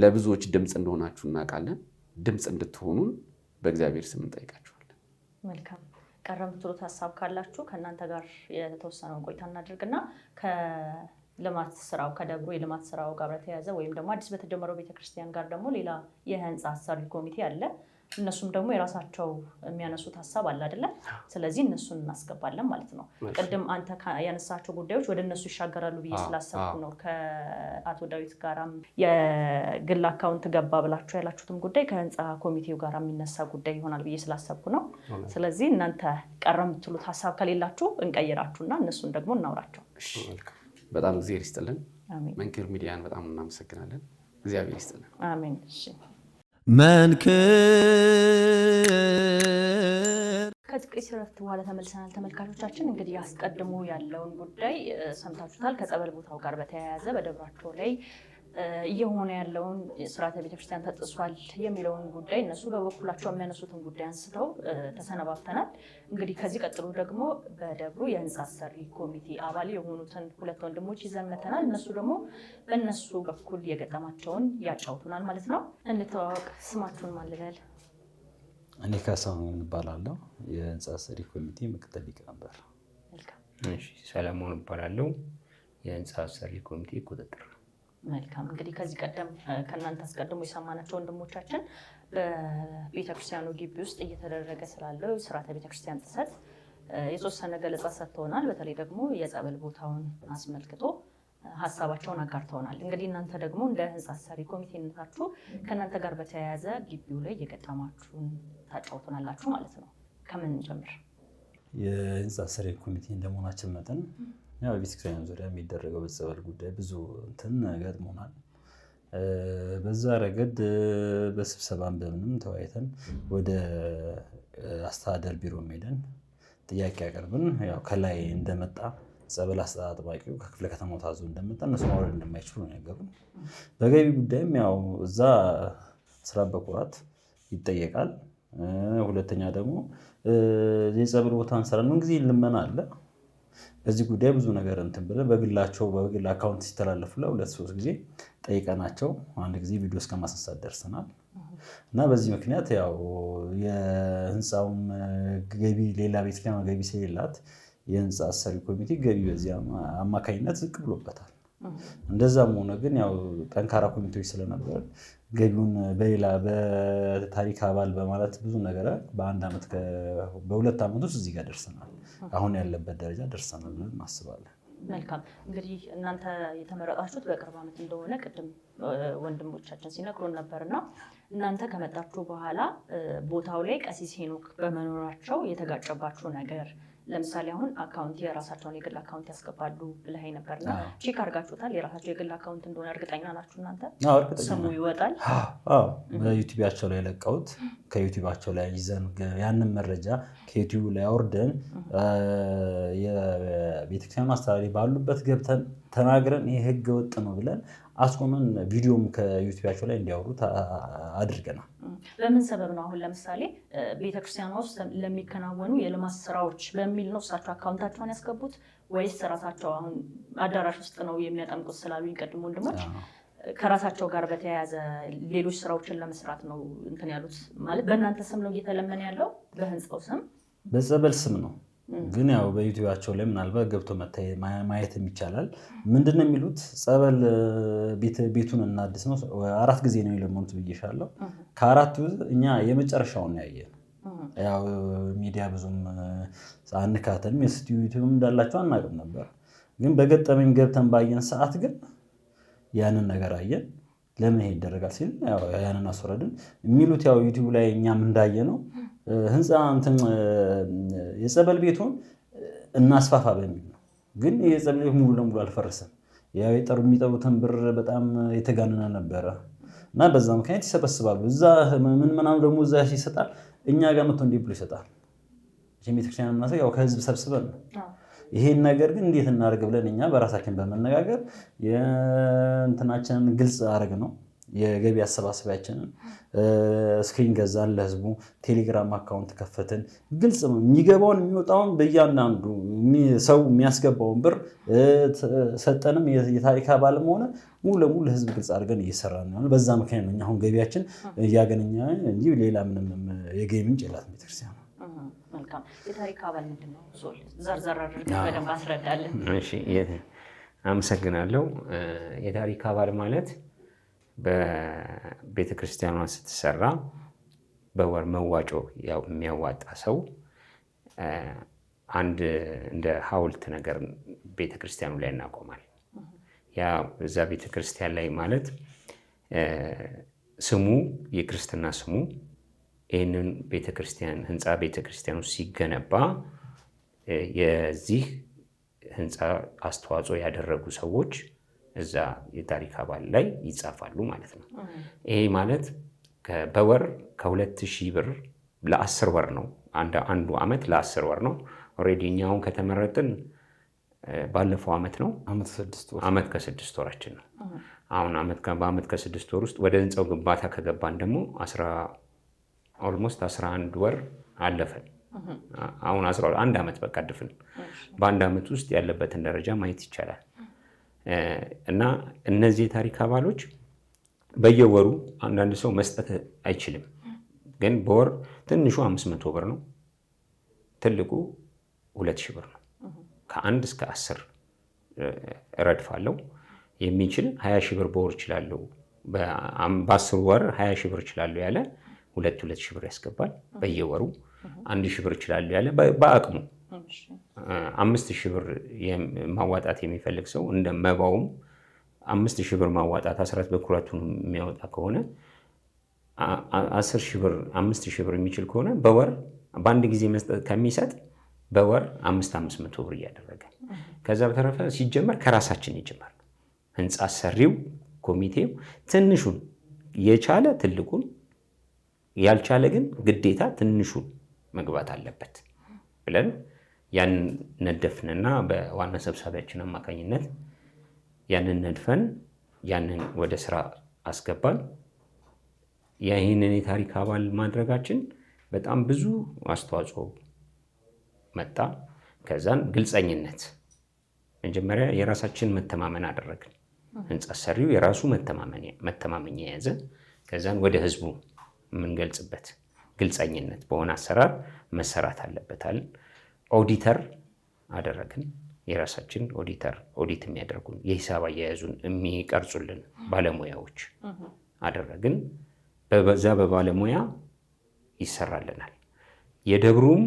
ለብዙዎች ድምፅ እንደሆናችሁ እናውቃለን። ድምፅ እንድትሆኑን በእግዚአብሔር ስም እንጠይቃችኋለን።
መልካም ቀረ የምትሉት ሀሳብ ካላችሁ ከእናንተ ጋር የተወሰነውን ቆይታ እናድርግና ከልማት ስራው ከደብሩ የልማት ስራው ጋር በተያያዘ ወይም ደግሞ አዲስ በተጀመረው ቤተክርስቲያን ጋር ደግሞ ሌላ የህንፃ አሰሪ ኮሚቴ አለ። እነሱም ደግሞ የራሳቸው የሚያነሱት ሀሳብ አለ አይደለ? ስለዚህ እነሱን እናስገባለን ማለት ነው። ቅድም አንተ ያነሳቸው ጉዳዮች ወደ እነሱ ይሻገራሉ ብዬ ስላሰብኩ ነው። ከአቶ ዳዊት ጋራም የግል አካውንት ገባ ብላችሁ ያላችሁትም ጉዳይ ከህንፃ ኮሚቴው ጋር የሚነሳ ጉዳይ ይሆናል ብዬ ስላሰብኩ ነው። ስለዚህ እናንተ ቀረ የምትሉት ሀሳብ ከሌላችሁ እንቀይራችሁና እነሱን ደግሞ እናውራቸው።
በጣም እግዚአብሔር ይስጥልን። መንክር ሚዲያን በጣም እናመሰግናለን። እግዚአብሔር ይስጥልን።
አሜን። እሺ
መንክር
ከጥቂት ረፍት በኋላ ተመልሰናል። ተመልካቾቻችን እንግዲህ አስቀድሞ ያለውን ጉዳይ ሰምታችሁታል። ከጸበል ቦታው ጋር በተያያዘ በደብራቸው ላይ እየሆነ ያለውን ስርዓተ ቤተክርስቲያን ተጥሷል የሚለውን ጉዳይ እነሱ በበኩላቸው የሚያነሱትን ጉዳይ አንስተው ተሰነባብተናል። እንግዲህ ከዚህ ቀጥሎ ደግሞ በደብሩ የህንፃ አሰሪ ኮሚቴ አባል የሆኑትን ሁለት ወንድሞች ይዘን መተናል። እነሱ ደግሞ በእነሱ በኩል የገጠማቸውን ያጫውቱናል ማለት ነው። እንተዋወቅ። ስማችሁን ማን ልበል?
እኔ ካሳሁን እባላለሁ፣ የህንፃ አሰሪ ኮሚቴ ምክትል ሊቀመንበር።
ሰለሞን እባላለሁ፣ የህንፃ አሰሪ ኮሚቴ ቁጥጥር።
መልካም። እንግዲህ ከዚህ ቀደም ከእናንተ አስቀድሞ የሰማናቸው ወንድሞቻችን በቤተክርስቲያኑ ግቢ ውስጥ እየተደረገ ስላለው ስርዓተ ቤተክርስቲያን ጥሰት የተወሰነ ገለጻ ሰጥተውናል። በተለይ ደግሞ የጸበል ቦታውን አስመልክቶ ሀሳባቸውን አጋርተውናል። እንግዲህ እናንተ ደግሞ እንደ ህንፃ አሰሪ ኮሚቴነታችሁ ከእናንተ ጋር በተያያዘ ግቢው ላይ የገጠማችሁን ታጫውቱናላችሁ ማለት ነው። ከምን እንጀምር?
የህንፃ አሰሪ ኮሚቴ እንደመሆናችን መጠን ያው ቤተክርስቲያን ዙሪያ የሚደረገው በጸበል ጉዳይ ብዙ እንትን ገጥሞናል። በዛ ረገድ በስብሰባም በምንም ተወያይተን ወደ አስተዳደር ቢሮ ሄደን ጥያቄ ያቀርብን። ያው ከላይ እንደመጣ ጸበል አጥባቂው ከክፍለ ከተማው ታዞ እንደመጣ እነሱ ማውረድ እንደማይችሉ ነው ነገሩን። በገቢ ጉዳይም ያው እዛ ስራ በኩራት ይጠየቃል። ሁለተኛ ደግሞ የጸበል ቦታ እንሰራለን። ምን ጊዜ ልመና አለ። በዚህ ጉዳይ ብዙ ነገር እንትን ብለን በግል አካውንት ሲተላለፉ ለሁለት ሶስት ጊዜ ጠይቀናቸው አንድ ጊዜ ቪዲዮ እስከ ማስነሳት ደርሰናል። እና በዚህ ምክንያት ያው የህንፃውም ገቢ ሌላ ቤተክርስቲያን ገቢ ስለሌላት የህንፃ አሰሪ ኮሚቴ ገቢ በዚህ አማካኝነት ዝቅ ብሎበታል። እንደዛም ሆነ ግን ያው ጠንካራ ኮሚቴዎች ስለነበር ገቢውን በሌላ በታሪክ አባል በማለት ብዙ ነገር በሁለት ዓመት ውስጥ እዚህ ጋር ደርሰናል። አሁን ያለበት ደረጃ ደርሰናል ብለን እናስባለን።
መልካም እንግዲህ እናንተ የተመረጣችሁት በቅርብ ዓመት እንደሆነ ቅድም ወንድሞቻችን ሲነግሩን ነበርና እናንተ ከመጣችሁ በኋላ ቦታው ላይ ቀሲስ ሄኖክ በመኖራቸው የተጋጨባችሁ ነገር ለምሳሌ አሁን አካውንት የራሳቸውን የግል አካውንት ያስገባሉ ብለኸኝ ነበርና ቼክ አድርጋችሁታል? የራሳቸው የግል አካውንት እንደሆነ እርግጠኛ ናችሁ እናንተ? ስሙ ይወጣል?
በዩቲዩባቸው ላይ ለቀውት ከዩቲዩባቸው ላይ ይዘን ያንን መረጃ ከዩቲዩብ ላይ አውርደን የቤተክርስቲያኑ አስተዳዳሪ ባሉበት ገብተን ተናግረን ይህ ህገ ወጥ ነው ብለን አስቆመን። ቪዲዮም ከዩቲዩባቸው ላይ እንዲያወሩት አድርገናል።
በምን ሰበብ ነው? አሁን ለምሳሌ ቤተክርስቲያኗ ውስጥ ለሚከናወኑ የልማት ስራዎች በሚል ነው እሳቸው አካውንታቸውን ያስገቡት ወይስ ራሳቸው አሁን አዳራሽ ውስጥ ነው የሚያጠምቁት ስላሉኝ ቅድም ወንድሞች ከራሳቸው ጋር በተያያዘ ሌሎች ስራዎችን ለመስራት ነው እንትን ያሉት? ማለት በእናንተ ስም ነው እየተለመነ ያለው? በህንፃው ስም
በጸበል ስም ነው። ግን ያው በዩቲዩባቸው ላይ ምናልባት ገብቶ ማየት ይቻላል። ምንድን ነው የሚሉት? ጸበል ቤቱን እናድስ ነው። 4 ጊዜ ነው የለመኑት ብዬሻለሁ። ከ4 እኛ የመጨረሻውን ያየን። ያው ሚዲያ ብዙም አንካተልም፣ የዩቲዩብ እንዳላቸው አናውቅም ነበር። ግን በገጠመኝ ገብተን ባየን ሰዓት ግን ያንን ነገር አየን። ለምን ይሄ ይደረጋል ሲል ያንን አስወረድን የሚሉት ያው ዩቲዩብ ላይ እኛም እንዳየ ነው ህንፃ የጸበል ቤቱን እናስፋፋ በሚል ነው። ግን የጸበል ቤቱ ሙሉ ለሙሉ አልፈረሰም። ያው የሚጠሩትን ብር በጣም የተጋነነ ነበረ እና በዛ ምክንያት ይሰበስባሉ። እዛ ምናምን ደግሞ እዛ ይሰጣል፣ እኛ ጋር መጥቶ እንዲህ ብሎ ይሰጣል። ቤተክርስቲያን የምናሰው ያው ከህዝብ ሰብስበን ነው። ይሄን ነገር ግን እንዴት እናደርግ ብለን እኛ በራሳችን በመነጋገር የእንትናችንን ግልጽ አደረግ ነው። የገቢ አሰባሰቢያችንን ስክሪን ገዛን ለህዝቡ፣ ቴሌግራም አካውንት ከፈትን። ግልጽ ነው የሚገባውን የሚወጣውን በእያንዳንዱ ሰው የሚያስገባውን ብር ሰጠንም የታሪክ አባልም ሆነ ሙሉ ለሙሉ ለህዝብ ግልጽ አድርገን እየሰራን ነው። በዛ ምክንያት ነው አሁን ገቢያችን እያገኘ እንጂ ሌላ ምንም የገቢ ምንጭ የላትም ቤተክርስቲያን።
መልካም። የታሪክ አባል ምንድን ነው? ዘርዘር አድርገን በደንብ አስረዳለን።
አመሰግናለሁ። የታሪክ አባል ማለት በቤተክርስቲያኗ ስትሰራ በወር መዋጮ የሚያዋጣ ሰው አንድ እንደ ሐውልት ነገር ቤተክርስቲያኑ ላይ እናቆማል። ያ እዛ ቤተክርስቲያን ላይ ማለት ስሙ የክርስትና ስሙ ይህንን ቤተክርስቲያን ህንፃ ቤተክርስቲያኑ ሲገነባ የዚህ ህንፃ አስተዋጽኦ ያደረጉ ሰዎች እዛ የታሪክ አባል ላይ ይጻፋሉ ማለት ነው። ይሄ ማለት በወር ከ2000 ብር ለ10 ወር ነው። አንዱ ዓመት ለ10 ወር ነው። ኦልሬዲ እኛ አሁን ከተመረጥን ባለፈው ዓመት ነው። ዓመት ከ6 ወራችን ነው። አሁን በዓመት ከ6 ወር ውስጥ ወደ ህንፃው ግንባታ ከገባን ደግሞ ኦልሞስት 11 ወር አለፈን። አሁን 1 ዓመት በቃ ድፍን። በአንድ ዓመት ውስጥ ያለበትን ደረጃ ማየት ይቻላል። እና እነዚህ የታሪክ አባሎች በየወሩ አንዳንድ ሰው መስጠት አይችልም። ግን በወር ትንሹ 500 ብር ነው፣ ትልቁ 2000 ብር ነው። ከ1 እስከ 10 ረድፍ አለው። የሚችል 20 ሺህ ብር በወር ይችላለሁ፣ በ10 ወር 20 ሺህ ብር ይችላለሁ ያለ 2,000 ብር ያስገባል። በየወሩ 1,000 ብር ይችላለሁ ያለ በአቅሙ 5,000 ብር ማዋጣት የሚፈልግ ሰው እንደ መባውም 5,000 ብር ማዋጣት 14 በኩራቱን የሚያወጣ ከሆነ 10,000 ብር 5,000 ብር የሚችል ከሆነ በወር በአንድ ጊዜ መስጠት ከሚሰጥ በወር 500 ብር እያደረገ ከዛ በተረፈ ሲጀመር ከራሳችን ይጀምራል። ህንፃ ሰሪው ኮሚቴው ትንሹን የቻለ ትልቁን፣ ያልቻለ ግን ግዴታ ትንሹን መግባት አለበት ብለን ያንን ነደፍንና በዋና ሰብሳቢያችን አማካኝነት ያንን ነድፈን ያንን ወደ ስራ አስገባን። ይህንን የታሪክ አባል ማድረጋችን በጣም ብዙ አስተዋጽኦ መጣ። ከዛን ግልፀኝነት፣ መጀመሪያ የራሳችን መተማመን አደረግን። ህንፃ ሰሪው የራሱ መተማመኛ የያዘ፣ ከዛን ወደ ህዝቡ የምንገልጽበት ግልፀኝነት በሆነ አሰራር መሰራት አለበታል። ኦዲተር አደረግን። የራሳችን ኦዲተር ኦዲት የሚያደርጉን የሂሳብ አያያዙን የሚቀርጹልን ባለሙያዎች አደረግን። በዛ በባለሙያ ይሰራልናል። የደብሩም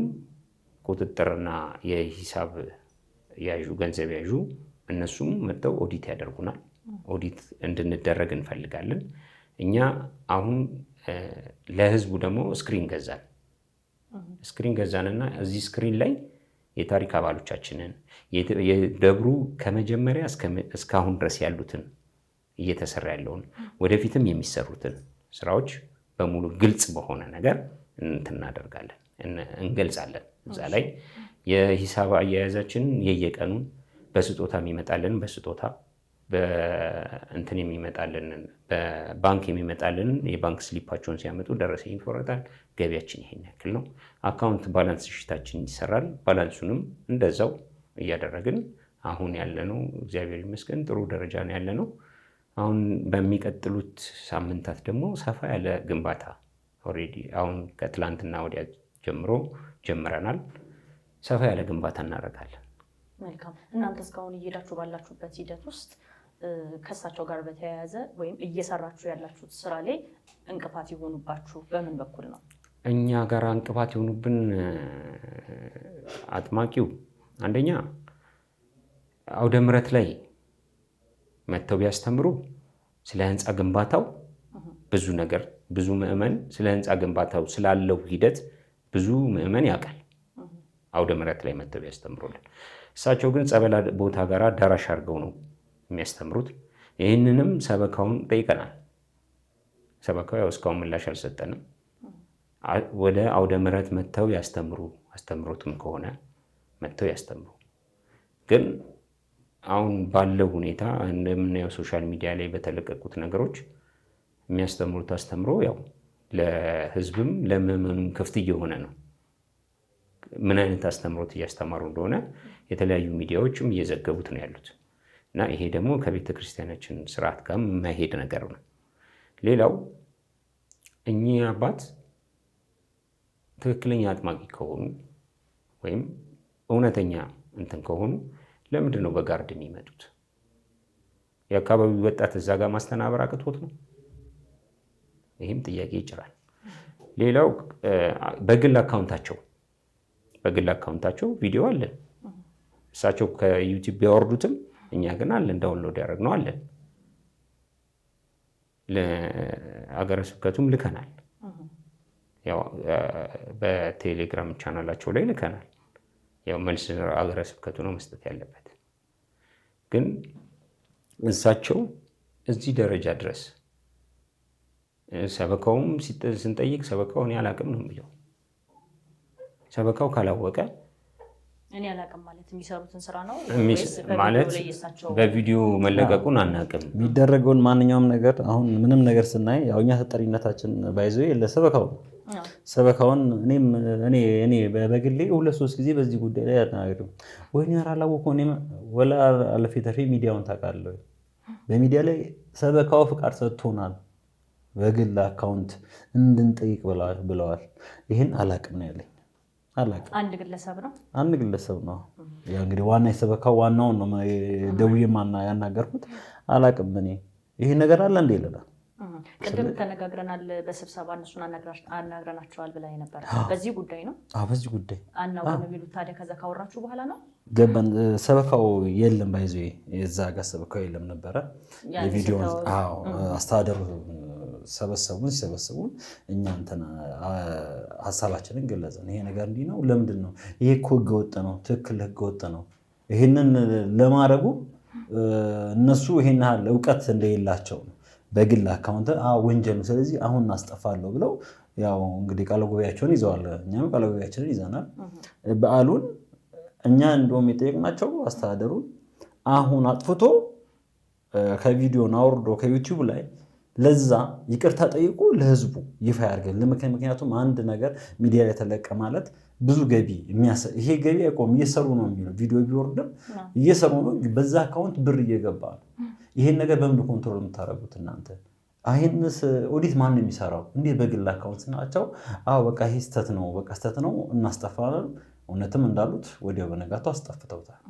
ቁጥጥርና የሂሳብ ያዡ ገንዘብ ያዡ እነሱም መጥተው ኦዲት ያደርጉናል። ኦዲት እንድንደረግ እንፈልጋለን። እኛ አሁን ለህዝቡ ደግሞ ስክሪን ገዛንና እዚህ ስክሪን ላይ የታሪክ አባሎቻችንን የደብሩ ከመጀመሪያ እስካሁን ድረስ ያሉትን እየተሰራ ያለውን ወደፊትም የሚሰሩትን ስራዎች በሙሉ ግልጽ በሆነ ነገር እናደርጋለን፣ እንገልጻለን። እዛ ላይ የሂሳብ አያያዛችንን የየቀኑን በስጦታ የሚመጣልን በስጦታ በእንትን የሚመጣልን በባንክ የሚመጣልን የባንክ ስሊፓቸውን ሲያመጡ ደረሰኝ ይፈረጣል። ገቢያችን ይሄን ያክል ነው። አካውንት ባላንስ ሽታችን ይሰራል። ባላንሱንም እንደዛው እያደረግን አሁን ያለነው እግዚአብሔር ይመስገን ጥሩ ደረጃ ነው ያለነው። አሁን በሚቀጥሉት ሳምንታት ደግሞ ሰፋ ያለ ግንባታ ኦልሬዲ አሁን ከትላንትና ወዲያ ጀምሮ ጀምረናል። ሰፋ ያለ ግንባታ እናደርጋለን።
መልካም። እናንተ እስካሁን እየሄዳችሁ ባላችሁበት ሂደት ውስጥ ከእሳቸው ጋር በተያያዘ ወይም እየሰራችሁ ያላችሁት ስራ ላይ እንቅፋት የሆኑባችሁ በምን በኩል ነው?
እኛ ጋር እንቅፋት የሆኑብን አጥማቂው አንደኛ አውደ ምሕረት ላይ መጥተው ቢያስተምሩ ስለ ህንፃ ግንባታው ብዙ ነገር ብዙ ምዕመን ስለ ህንፃ ግንባታው ስላለው ሂደት ብዙ ምዕመን ያውቃል። አውደ ምሕረት ላይ መጥተው ቢያስተምሩልን። እሳቸው ግን ጸበል ቦታ ጋር አዳራሽ አድርገው ነው የሚያስተምሩት። ይህንንም ሰበካውን ጠይቀናል። ሰበካው ያው እስካሁን ምላሽ አልሰጠንም። ወደ አውደ ምሕረት መጥተው ያስተምሩ፣ አስተምሮትም ከሆነ መጥተው ያስተምሩ። ግን አሁን ባለው ሁኔታ እንደምናየው ሶሻል ሚዲያ ላይ በተለቀቁት ነገሮች የሚያስተምሩት አስተምሮ ያው ለህዝብም ለምዕመኑም ክፍት እየሆነ ነው። ምን አይነት አስተምሮት እያስተማሩ እንደሆነ የተለያዩ ሚዲያዎችም እየዘገቡት ነው ያሉት እና ይሄ ደግሞ ከቤተ ክርስቲያናችን ስርዓት ጋር የማይሄድ ነገር ነው። ሌላው እኚህ አባት ትክክለኛ አጥማቂ ከሆኑ ወይም እውነተኛ እንትን ከሆኑ ለምንድን ነው በጋርድ የሚመጡት? የአካባቢው ወጣት እዛ ጋር ማስተናበር አቅቶት ነው? ይህም ጥያቄ ይጭራል። ሌላው በግል አካውንታቸው ቪዲዮ አለን። እሳቸው ከዩቲዩብ ቢያወርዱትም እኛ ግን አለን፣ ዳውንሎድ ያደረግነው አለን። ለአገረ ስብከቱም ልከናል። ያው በቴሌግራም ቻናላቸው ላይ ልከናል። ያው መልስ አገረ ስብከቱ ነው መስጠት ያለበት። ግን እሳቸው እዚህ ደረጃ ድረስ ሰበካውም ስንጠይቅ ሰበካው እኔ አላቅም ነው የሚለው። ሰበካው ካላወቀ
እኔ አላቅም ማለት የሚሰሩትን ስራ ነው
ማለት በቪዲዮ መለቀቁን አናቅም።
የሚደረገውን ማንኛውም ነገር አሁን ምንም ነገር ስናይ ያው እኛ ተጠሪነታችን ባይዞ ለሰበካው ነው። ሰበካውን እኔ በግሌ 2-3 ጊዜ በዚህ ጉዳይ ላይ አናግረው ወይኔ አላወቀው እኔ ወላ አለፈ ተርፌ ሚዲያውን ታውቃለህ። በሚዲያ ላይ ሰበካው ፍቃድ ሰጥቶናል በግል አካውንት እንድንጠይቅ ብለዋል። ይሄን አላቅም ነው ያለኝ። አላቅም። አንድ ግለሰብ ነው ያው እንግዲህ ዋና የሰበካው ዋናውን ነው ደውዬ ያናገርኩት። አላቅም እኔ ይሄ ነገር አለ እንደ ይለናል።
ቅድም ተነጋግረናል በስብሰባ እነሱን አናግረናቸዋል ብላ ነበር። በዚህ ጉዳይ ነው?
በዚህ ጉዳይ
አናውቅም የሚሉት ታዲያ ከዛ ካወራችሁ በኋላ ነው
ገባን። ሰበካው የለም ባይዞ የዛ ጋር ሰበካው የለም ነበረ። የቪዲዮ አስተዳደሩ ሲሰበሰቡን እኛ እንትን ሀሳባችንን ገለጽን። ይሄ ነገር እንዲህ ነው፣ ለምንድን ነው ይሄ? እኮ ህገወጥ ነው፣ ትክክል ህገወጥ ነው። ይሄንን ለማድረጉ እነሱ ይሄን ያህል እውቀት እንደሌላቸው ነው። በግል አካውንት ወንጀል ነው፣ ስለዚህ አሁን እናስጠፋለሁ ብለው ያው እንግዲህ ቃለ ጉባኤያቸውን ይዘዋል። እኛም ቃለ ጉባኤያችንን ይዘናል። በዓሉን እኛ እንደውም የጠየቅናቸው አስተዳደሩን አሁን አጥፍቶ ከቪዲዮን አውርዶ ከዩቲዩብ ላይ ለዛ ይቅርታ ጠይቆ ለህዝቡ ይፋ ያድርገን። ምክንያቱም አንድ ነገር ሚዲያ ላይ ተለቀ ማለት ብዙ ገቢ ይሄ ገቢ አይቆም፣ እየሰሩ ነው የሚለው ቪዲዮ ቢወርድም እየሰሩ ነው። በዛ አካውንት ብር እየገባ ነው። ይሄን ነገር በምን ኮንትሮል የምታደርጉት እናንተ? ይሄንስ ኦዲት ማን ነው የሚሰራው? እንዴት በግል አካውንት ናቸው? በቃ ይሄ ስተት ነው፣ በቃ ስተት ነው እናስጠፋለን። እውነትም እንዳሉት ወዲያው በነጋታው አስጠፍተውታል።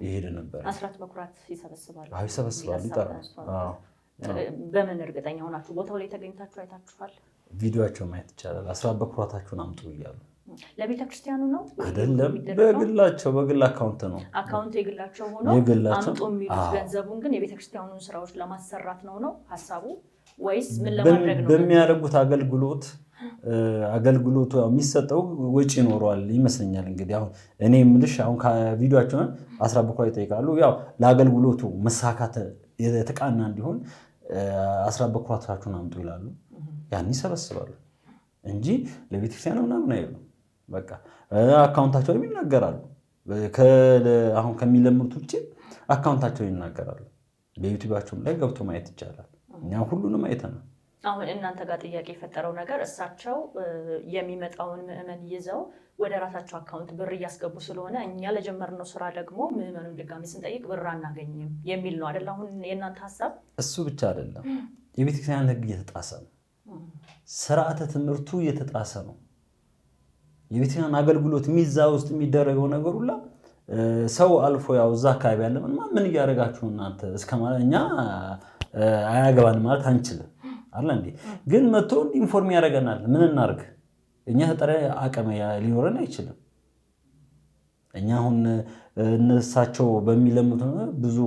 ይሄደ ነበር።
አስራት በኩራት ይሰበስባሉ፣
ይጠራሉ።
በምን እርግጠኛ ሆናችሁ ቦታው ላይ ተገኝታችሁ አይታችኋል?
ቪዲዮቸው ማየት ይቻላል። አስራት በኩራታችሁን አምጡ እያሉ
ለቤተ ክርስቲያኑ ነው
አይደለም፣ በግላቸው በግል አካውንት ነው።
አካውንቱ የግላቸው ሆኖ አምጡ የሚሉት ገንዘቡን ግን የቤተ ክርስቲያኑን ስራዎች ለማሰራት ነው ሀሳቡ ወይስ ምን ለማድረግ ነው?
በሚያደርጉት አገልግሎቱ የሚሰጠው ወጪ ይኖረዋል ይመስለኛል። እንግዲህ አሁን እኔ የምልሽ አሁን ከቪዲዮቸውን አስራት በኩራት ይጠይቃሉ። ያው ለአገልግሎቱ መሳካት የተቃና እንዲሆን አስራት በኩራታችሁን አምጡ ይላሉ። ያን ይሰበስባሉ እንጂ ለቤተክርስቲያን ምናምን አይሉ። በቃ አካውንታቸው ይናገራሉ። አሁን ከሚለምኑት ውጭ አካውንታቸው ይናገራሉ። በዩቲዩባቸውም ላይ ገብቶ ማየት ይቻላል። እኛ ሁሉንም አይተናል።
አሁን እናንተ ጋር ጥያቄ የፈጠረው ነገር እሳቸው የሚመጣውን ምዕመን ይዘው ወደ ራሳቸው አካውንት ብር እያስገቡ ስለሆነ እኛ ለጀመርነው ስራ ደግሞ ምዕመኑን ድጋሚ ስንጠይቅ ብር አናገኝም የሚል ነው አይደል? አሁን የእናንተ ሀሳብ እሱ
ብቻ አይደለም። የቤተክርስቲያን ሕግ እየተጣሰ ነው። ስርዓተ ትምህርቱ እየተጣሰ ነው። የቤተክርስቲያን አገልግሎት ሚዛ ውስጥ የሚደረገው ነገር ሁላ ሰው አልፎ ያው እዛ አካባቢ ያለ ምን እያደረጋችሁ እናንተ እስከማለት እኛ አያገባን ማለት አንችልም አለ እንዴ። ግን መጥቶ ኢንፎርም ያደርገናል። ምን እናርግ? እኛ ተጠረ አቅም ሊኖረን አይችልም። እኛ አሁን እነሳቸው በሚለሙት ብዙ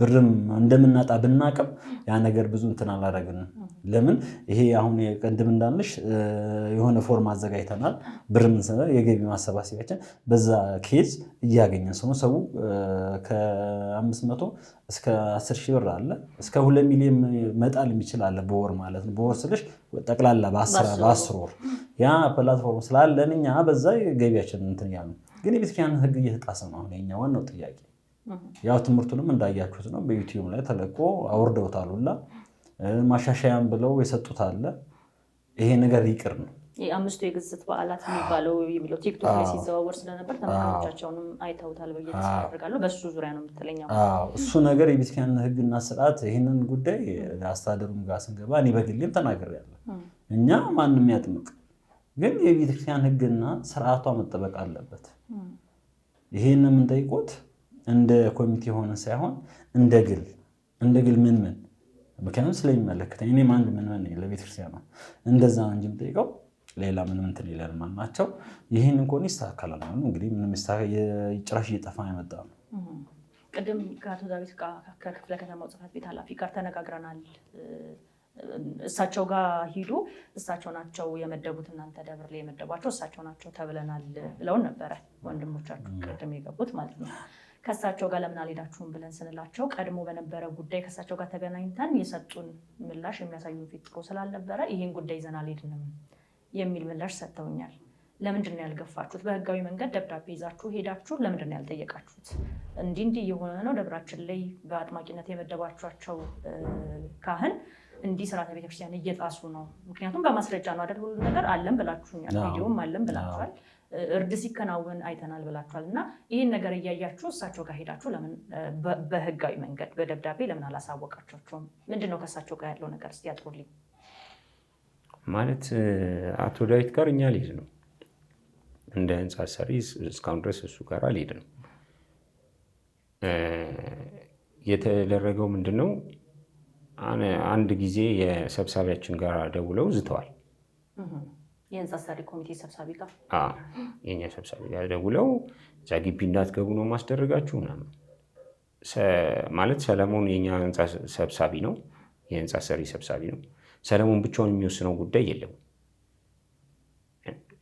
ብርም እንደምናጣ ብናቅም ያ ነገር ብዙ እንትን አላደረግንም። ለምን ይሄ አሁን ቀደም እንዳልሽ የሆነ ፎርም አዘጋጅተናል። ብርም የገቢ ማሰባሰቢያችን በዛ ኬዝ እያገኘን ሰው ከ500 እስከ 10 ሺህ ብር አለ እስከ 2 ሚሊዮን መጣል የሚችል አለ በወር ማለት ነው። በወር ስልሽ ጠቅላላ በ10 ወር ያ ፕላትፎርም ስላለን እኛ በዛ ገቢያችን እንትን ያሉ ግን የቤተክርስቲያን ሕግ እየተጣሰ ነው። አሁን የኛ ዋናው ጥያቄ ያው ትምህርቱንም እንዳያችሁት ነው። በዩቲዩብ ላይ ተለቆ አውርደውታል ሁላ ማሻሻያም ብለው የሰጡት አለ። ይሄ ነገር ይቅር ነው።
የአምስቱ የግዝት በዓላት የሚባለው የሚለው ቲክቶክ ላይ ሲዘዋወር ስለነበር ተመልካቾቻቸውንም አይተውታል ብዬ ተስፋ አደርጋለሁ። በሱ ዙሪያ ነው የምትለኛው?
እሱ ነገር የቤተክርስቲያን ሕግና ስርዓት ይህንን ጉዳይ አስተዳደሩም ጋር ስንገባ እኔ በግሌም ተናግሬያለሁ። እኛ ማንም ያጥምቅ ግን የቤተክርስቲያን ሕግና ስርዓቷ መጠበቅ አለበት። ይሄን የምንጠይቆት እንደ ኮሚቴ ሆነ ሳይሆን እንደ ግል ምን ምክንያቱም ስለሚመለከተኝ እኔም አንድ ምን ለቤተክርስቲያን ነው እንደዛ ነው እንጂ የምጠይቀው ሌላ ምንም እንትን ይላል ማለት ናቸው። ይሄን እንኳን ይስተካከላል ነው እንግዲህ ምንም ጭራሽ እየጠፋ የመጣ ነው።
ቅድም ከአቶ ዳዊት ከክፍለ ከተማው ጽሕፈት ቤት ኃላፊ ጋር ተነጋግረናል። እሳቸው ጋር ሂዱ፣ እሳቸው ናቸው የመደቡት፣ እናንተ ደብር ላይ የመደቧቸው እሳቸው ናቸው ተብለናል ብለውን ነበረ ወንድሞቻችሁ ቅድም የገቡት ማለት ነው። ከእሳቸው ጋር ለምን አልሄዳችሁም ብለን ስንላቸው ቀድሞ በነበረ ጉዳይ ከእሳቸው ጋር ተገናኝተን የሰጡን ምላሽ የሚያሳዩን ፊት ጥሩ ስላልነበረ ይህን ጉዳይ ይዘን አልሄድንም የሚል ምላሽ ሰጥተውኛል። ለምንድን ነው ያልገፋችሁት? በህጋዊ መንገድ ደብዳቤ ይዛችሁ ሄዳችሁ ለምንድን ነው ያልጠየቃችሁት? እንዲህ የሆነ ነው ደብራችን ላይ በአጥማቂነት የመደባችኋቸው ካህን እንዲህ ስርዓተ ቤተክርስቲያን እየጣሱ ነው። ምክንያቱም በማስረጃ ነው አይደል? ሁሉ ነገር አለን ብላችሁኛል፣ ቪዲዮም አለን ብላችኋል፣ እርድ ሲከናወን አይተናል ብላችኋል። እና ይህን ነገር እያያችሁ እሳቸው ጋር ሄዳችሁ ለምን በህጋዊ መንገድ በደብዳቤ ለምን አላሳወቃቸውም? ምንድን ነው ከእሳቸው ጋር ያለው ነገር? እስኪ ያጥሩልኝ።
ማለት አቶ ዳዊት ጋር እኛ ልሄድ ነው እንደ ህንፃ ሰሪ እስካሁን ድረስ እሱ ጋር አልሄድ ነው። የተደረገው ምንድን ነው? አንድ ጊዜ የሰብሳቢያችን ጋር ደውለው ዝተዋል።
የህንፃ ሰሪ ኮሚቴ ሰብሳቢ ጋር
የኛ ሰብሳቢ ጋር ደውለው እዛ ግቢ እንዳትገቡ ነው ማስደረጋችሁ ምናምን ማለት ሰለሞን የኛ ህንፃ ሰብሳቢ ነው፣ የህንፃ ሰሪ ሰብሳቢ ነው። ሰለሞን ብቻውን የሚወስነው ጉዳይ የለም።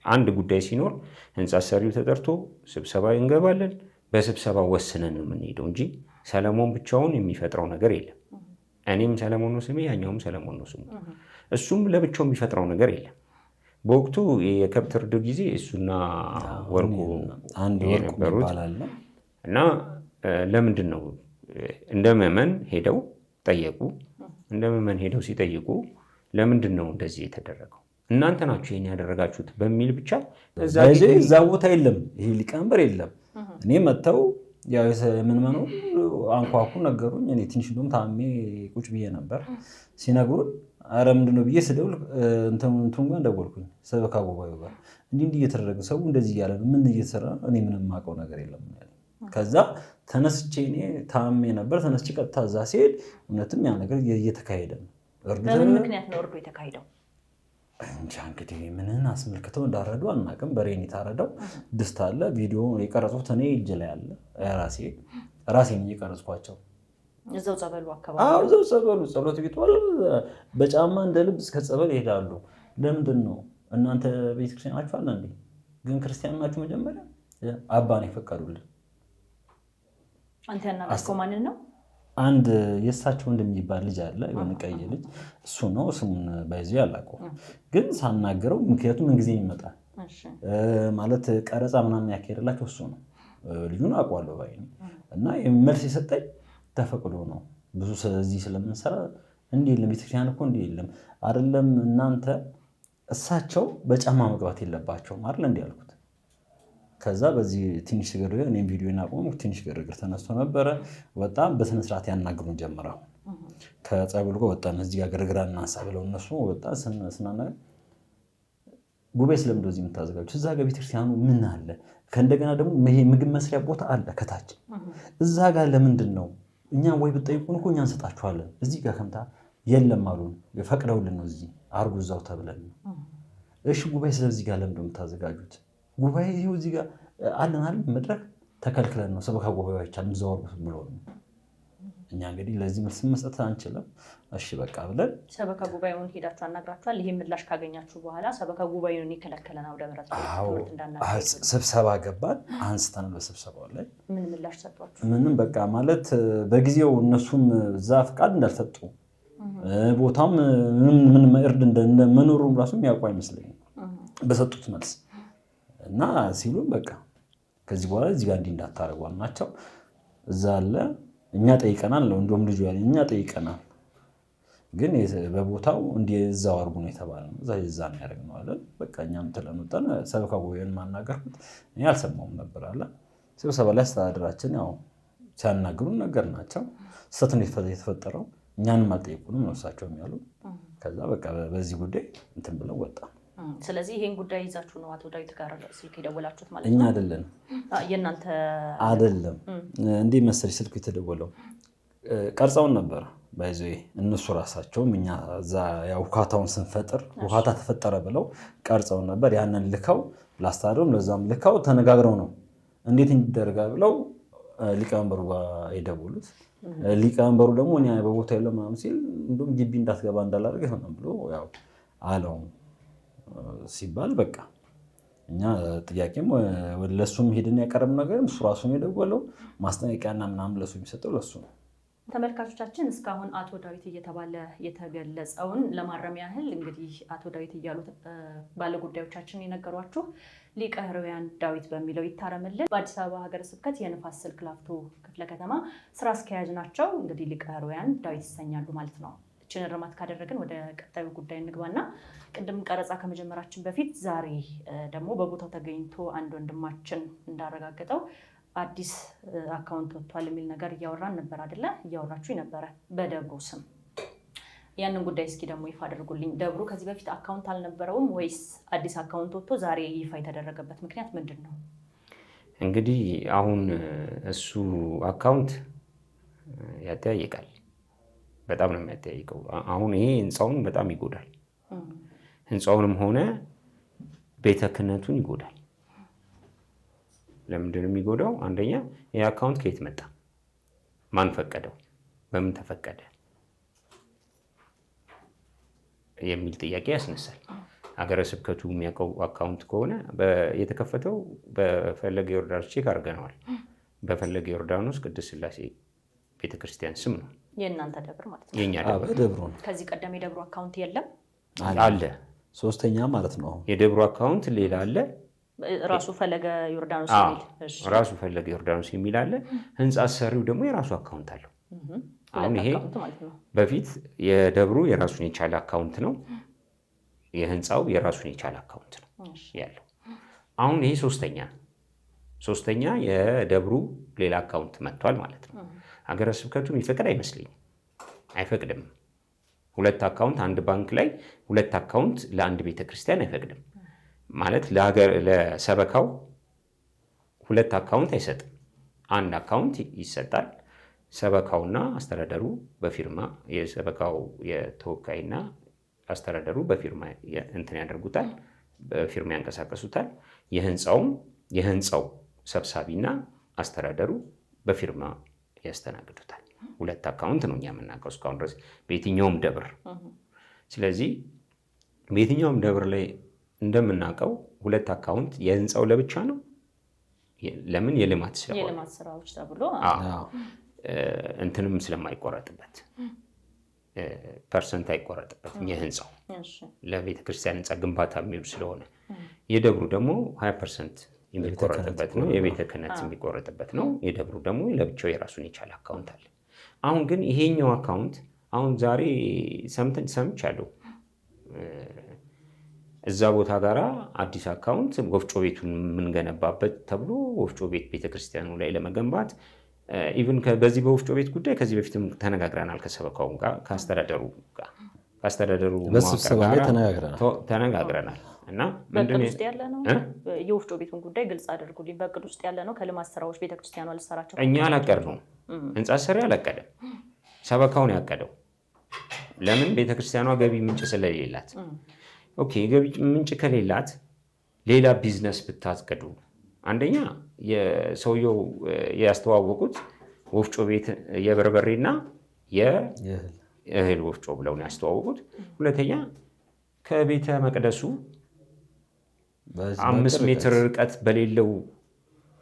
አንድ ጉዳይ ሲኖር ህንፃ ሰሪው ተጠርቶ ስብሰባ እንገባለን፣ በስብሰባ ወስነን ነው የምንሄደው እንጂ ሰለሞን ብቻውን የሚፈጥረው ነገር የለም። እኔም ሰለሞን ነው ስሜ፣ ያኛውም ሰለሞን ነው ስሙ። እሱም ለብቻው የሚፈጥረው ነገር የለም። በወቅቱ የከብት እርድ ጊዜ እሱና ወርቁ የነበሩት እና ለምንድን ነው እንደ ምዕመን ሄደው ጠየቁ። እንደ ምዕመን ሄደው ሲጠይቁ ለምንድን ነው እንደዚህ የተደረገው? እናንተ ናችሁ ይሄን ያደረጋችሁት በሚል ብቻ
እዛ ቦታ የለም፣ ይሄ ሊቀመንበር የለም። እኔ መጥተው ያው የምንመኑ አንኳኩ፣ ነገሩኝ። እኔ ትንሽ እንደውም ታሜ ቁጭ ብዬ ነበር። ሲነግሩን አረ ምንድን ነው ብዬ ስደውል እንትን ጋር ደወልኩኝ፣ ሰበካ ጉባኤው ጋር እንዲህ እየተደረገ ሰው እንደዚህ እያለ ምን እየተሰራ እኔ ምንም የማውቀው ነገር የለም። ከዛ ተነስቼ እኔ ታሜ ነበር፣ ተነስቼ ቀጥታ እዛ ሲሄድ እውነትም ያ ነገር እየተካሄደ ነው።
በምን ምክንያት ነው እርዱ የተካሄደው?
እንጃ እንግዲህ ምንን አስመልክተው እንዳረዱ አናውቅም። በሬን የታረደው ድስት አለ፣ ቪዲዮ የቀረጹት እኔ እጅ ላይ አለ። ራሴን እየቀረጽኳቸው
እዛው ጸበሉ አካባቢ።
እዛው ጸበሉ ጸሎት ቤት በጫማ እንደ ልብ እስከ ጸበል ይሄዳሉ። ለምንድን ነው እናንተ ቤተክርስቲያን ናችሁ አለ እንዴ? ግን ክርስቲያን ናችሁ? መጀመሪያ አባ ነው የፈቀዱልን።
አንተ ያናገርከው ማንን ነው?
አንድ የእሳቸው እንደሚባል ልጅ አለ፣ የሆነ ቀይ ልጅ። እሱ ነው ስሙን ባይዚ ያላቀው፣ ግን ሳናገረው ምክንያቱም ምን ጊዜ ይመጣል ማለት ቀረጻ ምናምን ያካሄደላቸው እሱ ነው። ልጁን አውቀዋለሁ ባይ እና መልስ የሰጠኝ ተፈቅዶ ነው። ብዙ እዚህ ስለምንሰራ እንዲህ የለም ቤተክርስቲያን እኮ እንዲህ የለም አይደለም። እናንተ እሳቸው በጫማ መግባት የለባቸውም አይደል እንዲህ ያልኩት። ከዛ በዚህ ትንሽ ግርግር እኔም ቪዲዮ እናቆሙ፣ ትንሽ ግርግር ተነስቶ ነበረ። በጣም በስነስርዓት ያናግሩን ጀምረው ከጸበሉ ጋር ወጣን። እዚህ ጋር ግርግር እናንሳ ብለው እነሱ ወጣን። ስናናገር ጉባኤ ስለምንድን ነው እዚህ የምታዘጋጁት? እዛ ጋር ቤተክርስቲያኑ ምን አለ? ከእንደገና ደግሞ ይሄ ምግብ መስሪያ ቦታ አለ ከታች። እዛ ጋር ለምንድን ነው እኛን ወይ ብትጠይቁን እኮ እኛ እንሰጣችኋለን። እዚህ ጋር ከምታ የለም አሉን። ፈቅደውልን ነው እዚህ አርጉ እዛው ተብለን ነው። እሺ ጉባኤ ስለዚህ ጋር ለምንድን ነው የምታዘጋጁት? ጉባኤ ይኸው እዚህ ጋር አለን አይደል? መድረክ ተከልክለን ነው ሰበካ ጉባኤ አይቻልም ዘወር ብሎ ነው። እኛ እንግዲህ ለዚህ መልስ መስጠት አንችልም። እሺ በቃ ብለን
ሰበካ ጉባኤውን ሄዳችሁ አናግራችኋል? ይሄ ምላሽ ካገኛችሁ በኋላ ሰበካ ጉባኤውን የከለከለን አውደ ምሕረት
ስብሰባ ገባን፣ አንስተን በስብሰባው ላይ
ምን ምላሽ ሰጧችሁ?
ምንም በቃ ማለት በጊዜው እነሱም እዛ ፍቃድ እንዳልሰጡ ቦታም ምን እርድ እንደመኖሩም ራሱ የሚያውቁ አይመስለኝም በሰጡት መልስ እና ሲሉም በቃ ከዚህ በኋላ እዚህ ጋር እንዲህ እንዳታረጉ ናቸው። እዛ አለ እኛ ጠይቀናል ነው እንደውም ልጁ ያለኝ እኛ ጠይቀናል፣ ግን በቦታው እንዲህ እዛው አድርጉ ነው የተባለው። እዛ ነው ያደረግነው አለ። በቃ እኛም ተለምጠን ሰበካ ጉባኤውን ማናገርኩት እኔ አልሰማሁም ነበር አለ። ስብሰባ ላይ አስተዳደራችን ያው ሲያናግሩን ነገር ናቸው። ስህተት ነው የተፈጠረው፣ እኛንም አልጠየቁንም ነው እሳቸውም ያሉ። ከዛ በቃ በዚህ ጉዳይ እንትን ብለው ወጣ።
ስለዚህ ይሄን ጉዳይ ይዛችሁ ነው አቶ ዳዊት ጋር ስልክ የደወላችሁት ማለት ነው?
እኛ አይደለም
የእናንተ አይደለም።
እንዴ መሰለኝ ስልኩ የተደወለው ቀርጸውን ነበር ባይዞ እነሱ ራሳቸውም እኛ እዛ ያው ውካታውን ስንፈጥር ውካታ ተፈጠረ ብለው ቀርጸውን ነበር። ያንን ልከው ላስታደም ለዛም ልከው ተነጋግረው ነው እንዴት እንዲደረጋ ብለው ሊቀመንበሩ ጋር የደወሉት። ሊቀመንበሩ ደግሞ እኔ በቦታው የለም ምናምን ሲል እንደውም ግቢ እንዳትገባ እንዳላደርግ ምናምን ብሎ ያው አለው ሲባል በቃ እኛ ጥያቄም ለሱም ሄድን ያቀረብነው ነገር እሱ ራሱ ነው የደወለው። ማስጠንቀቂያና ምናምን ለሱ የሚሰጠው ለሱ ነው።
ተመልካቾቻችን እስካሁን አቶ ዳዊት እየተባለ የተገለጸውን ለማረም ያህል እንግዲህ አቶ ዳዊት እያሉት ባለጉዳዮቻችን የነገሯችሁ ሊቀ ሕሩያን ዳዊት በሚለው ይታረምልን በአዲስ አበባ ሀገረ ስብከት የንፋስ ስልክ ላፍቶ ክፍለ ከተማ ስራ አስኪያጅ ናቸው። እንግዲህ ሊቀ ሕሩያን ዳዊት ይሰኛሉ ማለት ነው። እችን እርማት ካደረግን ወደ ቀጣዩ ጉዳይ እንግባና ቅድም ቀረጻ ከመጀመራችን በፊት ዛሬ ደግሞ በቦታው ተገኝቶ አንድ ወንድማችን እንዳረጋገጠው አዲስ አካውንት ወጥቷል የሚል ነገር እያወራን ነበር አይደለ? እያወራችሁ ነበረ በደብሩ ስም። ያንን ጉዳይ እስኪ ደግሞ ይፋ አድርጉልኝ። ደብሩ ከዚህ በፊት አካውንት አልነበረውም ወይስ አዲስ አካውንት ወጥቶ ዛሬ ይፋ የተደረገበት ምክንያት ምንድን ነው?
እንግዲህ አሁን እሱ አካውንት ያጠያይቃል። በጣም ነው የሚያጠያይቀው። አሁን ይሄ ህንፃውን በጣም ይጎዳል። ህንፃውንም ሆነ ቤተ ክህነቱን ይጎዳል። ለምንድን ነው የሚጎዳው? አንደኛ ይህ አካውንት ከየት መጣ? ማን ፈቀደው? በምን ተፈቀደ? የሚል ጥያቄ ያስነሳል። ሀገረ ስብከቱ የሚያውቀው አካውንት ከሆነ የተከፈተው በፈለገ ዮርዳኖስ ቼክ አድርገነዋል። በፈለገ ዮርዳኖስ ቅድስት ሥላሴ ቤተክርስቲያን ስም ነው።
የእናንተ ደብር ማለት ነው።
የኛ
ደብሩ ነው።
ከዚህ ቀደም የደብሩ አካውንት የለም
አለ።
ሶስተኛ ማለት ነው።
የደብሩ አካውንት ሌላ አለ።
ራሱ ፈለገ ዮርዳኖስ የሚል
ራሱ ፈለገ ዮርዳኖስ የሚል አለ። ህንፃ አሰሪው ደግሞ የራሱ አካውንት አለው። አሁን ይሄ በፊት የደብሩ የራሱን የቻለ አካውንት ነው፣ የህንፃው የራሱን የቻለ አካውንት ነው ያለው። አሁን ይሄ ሶስተኛ የደብሩ ሌላ አካውንት መጥቷል ማለት ነው። ሀገረ ስብከቱ የሚፈቅድ አይመስለኝም፣ አይፈቅድም። ሁለት አካውንት አንድ ባንክ ላይ ሁለት አካውንት ለአንድ ቤተክርስቲያን አይፈቅድም ማለት ለሰበካው ሁለት አካውንት አይሰጥም። አንድ አካውንት ይሰጣል። ሰበካውና አስተዳደሩ በፊርማ የሰበካው የተወካይና አስተዳደሩ በፊርማ እንትን ያደርጉታል፣ በፊርማ ያንቀሳቀሱታል። የህንፃው ሰብሳቢና አስተዳደሩ በፊርማ ያስተናግዱታል። ሁለት አካውንት ነው እኛ የምናውቀው እስካሁን ድረስ በየትኛውም ደብር። ስለዚህ በየትኛውም ደብር ላይ እንደምናውቀው ሁለት አካውንት የህንፃው ለብቻ ነው። ለምን? የልማት
ስራዎች ተብሎ
እንትንም ስለማይቆረጥበት ፐርሰንት አይቆረጥበትም። የህንፃው ለቤተክርስቲያን ህንፃ ግንባታ የሚውል ስለሆነ የደብሩ ደግሞ 20% የሚቆረጥበት ነው። የቤተ ክህነት የሚቆረጥበት ነው። የደብሩ ደግሞ ለብቻው የራሱን የቻለ አካውንት አለ። አሁን ግን ይሄኛው አካውንት አሁን ዛሬ ሰምቻለሁ እዛ ቦታ ጋራ አዲስ አካውንት ወፍጮ ቤቱን የምንገነባበት ተብሎ ወፍጮ ቤት ቤተክርስቲያኑ ላይ ለመገንባት ኢቭን በዚህ በወፍጮ ቤት ጉዳይ ከዚህ በፊትም ተነጋግረናል ከሰበካው ጋር ከአስተዳደሩ
በስብሰባ ላይ
ተነጋግረናል። እና
በቅድ ውስጥ ያለ ነው የወፍጮ ቤቱን ጉዳይ ግልጽ አድርጉልኝ። በቅድ ውስጥ ያለ ነው ከልማት ስራዎች ቤተክርስቲያኗ ልትሰራቸው
እኛ አላቀድነውም። ህንፃ ሰሪ አላቀደም፣ ሰበካውን ያቀደው። ለምን? ቤተክርስቲያኗ ገቢ ምንጭ ስለሌላት። ኦኬ፣ ገቢ ምንጭ ከሌላት ሌላ ቢዝነስ ብታስቀዱ፣ አንደኛ የሰውየው ያስተዋወቁት ወፍጮ ቤት የበርበሬና የእህል ወፍጮ ብለው ነው ያስተዋወቁት። ሁለተኛ ከቤተ መቅደሱ 5 ሜትር ርቀት በሌለው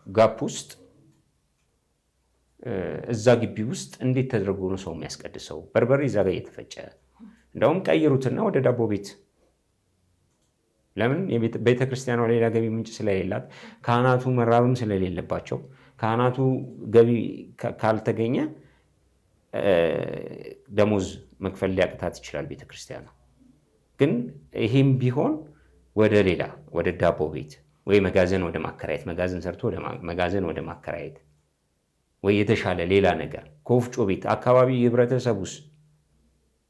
ጋፕ ውስጥ እዛ ግቢ ውስጥ እንዴት ተደርጎ ነው ሰው የሚያስቀድሰው? በርበሬ እዛ ጋር እየተፈጨ እንደውም ቀይሩትና ወደ ዳቦ ቤት። ለምን? ቤተክርስቲያኗ ሌላ ገቢ ምንጭ ስለሌላት፣ ካህናቱ መራብም ስለሌለባቸው፣ ካህናቱ ገቢ ካልተገኘ ደሞዝ መክፈል ሊያቅታት ይችላል ቤተክርስቲያኗ። ግን ይህም ቢሆን ወደ ዳቦ ቤት ወይ መጋዘን ወደ ማከራየት፣ መጋዘን ሰርቶ መጋዘን ወደ ማከራየት ወይ የተሻለ ሌላ ነገር ከወፍጮ ቤት አካባቢ ህብረተሰቡስ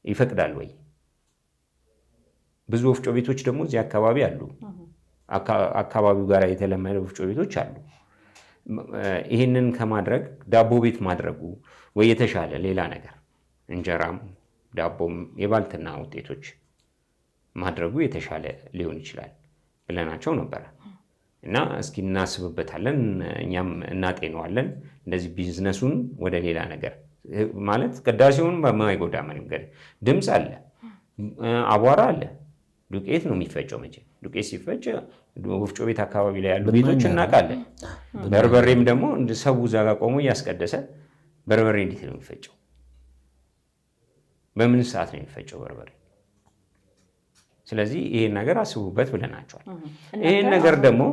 ይፈቅዳል ወይ? ብዙ ወፍጮ ቤቶች ደግሞ እዚህ አካባቢ አሉ። አካባቢው ጋር የተለመደ ወፍጮ ቤቶች አሉ። ይህንን ከማድረግ ዳቦ ቤት ማድረጉ ወይ የተሻለ ሌላ ነገር እንጀራም ዳቦም የባልትና ውጤቶች ማድረጉ የተሻለ ሊሆን ይችላል ብለናቸው ነበረ። እና እስኪ እናስብበታለን፣ እኛም እናጤነዋለን። እንደዚህ ቢዝነሱን ወደ ሌላ ነገር ማለት ቅዳሴውን በማይጎዳ መንገድ ድምፅ አለ፣ አቧራ አለ፣ ዱቄት ነው የሚፈጨው። መቼ ዱቄት ሲፈጭ ወፍጮ ቤት አካባቢ ላይ ያሉ ቤቶች እናውቃለን። በርበሬም ደግሞ ሰው እዛ ጋር ቆሞ እያስቀደሰ በርበሬ እንዴት ነው የሚፈጨው? በምን ሰዓት ነው የሚፈጨው በርበሬ? ስለዚህ ይሄን ነገር አስቡበት ብለናቸዋል። ይሄን ነገር ደግሞ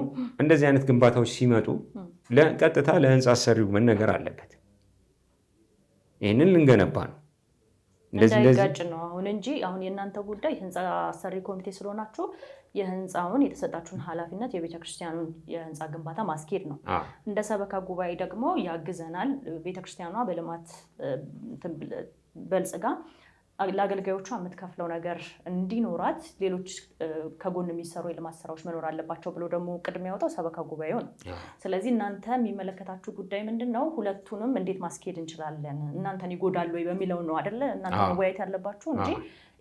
እንደዚህ አይነት ግንባታዎች ሲመጡ ቀጥታ ለህንፃ አሰሪው መነገር አለበት። ይህንን ልንገነባ ነው
እንዳይጋጭ ነው አሁን እንጂ አሁን የእናንተ ጉዳይ ህንፃ አሰሪ ኮሚቴ ስለሆናችሁ የህንፃውን የተሰጣችሁን ኃላፊነት የቤተክርስቲያኑን የህንፃ ግንባታ ማስኬድ ነው። እንደ ሰበካ ጉባኤ ደግሞ ያግዘናል። ቤተክርስቲያኗ በልማት በልጽጋ ለአገልጋዮቿ የምትከፍለው ነገር እንዲኖራት ሌሎች ከጎን የሚሰሩ የልማት ስራዎች መኖር አለባቸው ብሎ ደግሞ ቅድሚያ ያወጣው ሰበካ ጉባኤው ነው። ስለዚህ እናንተ የሚመለከታችሁ ጉዳይ ምንድን ነው? ሁለቱንም እንዴት ማስኬድ እንችላለን? እናንተን ይጎዳሉ ወይ በሚለው ነው አይደለ? እናንተ መወያየት ያለባችሁ እንጂ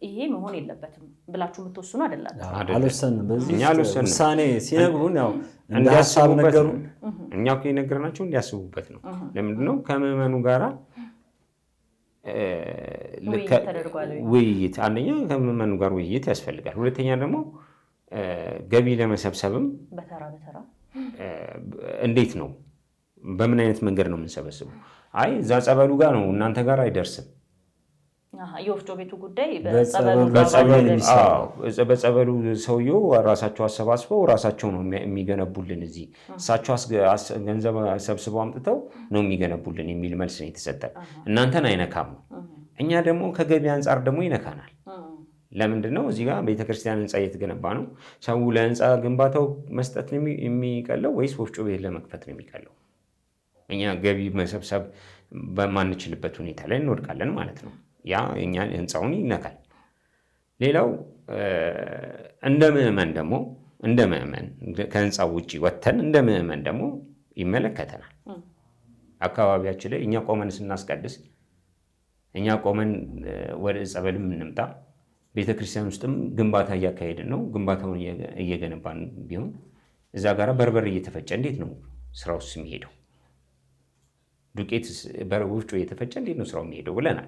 ይሄ መሆን የለበትም ብላችሁ የምትወስኑ አይደላችሁ።
አልወሰንም። በዚህ ውሳኔ ሲነግሩን ያው እንደ ሀሳብ ነገሩ
እኛ እኮ የነገርናቸው እንዲያስቡበት ነው። ለምንድን ነው ከምዕመኑ ጋራ ውይይት፣ አንደኛ ከምዕመኑ ጋር ውይይት ያስፈልጋል። ሁለተኛ ደግሞ ገቢ ለመሰብሰብም
በተራ
እንዴት ነው በምን አይነት መንገድ ነው የምንሰበስበው? አይ እዛ ጸበሉ ጋር ነው እናንተ ጋር አይደርስም።
የወፍጮ ቤቱ ጉዳይ
በጸበሉ ሰውየው ራሳቸው አሰባስበው ራሳቸው ነው የሚገነቡልን፣ እዚህ እሳቸው ገንዘብ ሰብስበው አምጥተው ነው የሚገነቡልን የሚል መልስ ነው የተሰጠን። እናንተን አይነካም ነው። እኛ ደግሞ ከገቢ አንጻር ደግሞ ይነካናል። ለምንድን ነው እዚህ ጋር ቤተክርስቲያን ህንፃ እየተገነባ ነው። ሰው ለህንፃ ግንባታው መስጠት ነው የሚቀለው ወይስ ወፍጮ ቤት ለመክፈት ነው የሚቀለው? እኛ ገቢ መሰብሰብ በማንችልበት ሁኔታ ላይ እንወድቃለን ማለት ነው። ያ እኛ ህንፃውን ይነካል። ሌላው እንደ ምዕመን ደግሞ እንደ ምዕመን ከህንፃው ውጭ ወጥተን እንደ ምዕመን ደግሞ ይመለከተናል። አካባቢያችን ላይ እኛ ቆመን ስናስቀድስ፣ እኛ ቆመን ወደ ጸበልም እንምጣ፣ ቤተክርስቲያን ውስጥም ግንባታ እያካሄድን ነው። ግንባታውን እየገነባን ቢሆን እዛ ጋር በርበሬ እየተፈጨ እንዴት ነው ስራው ውስጥ የሚሄደው? ዱቄት ወፍጮ እየተፈጨ እንዴት ነው ስራው የሚሄደው ብለናል።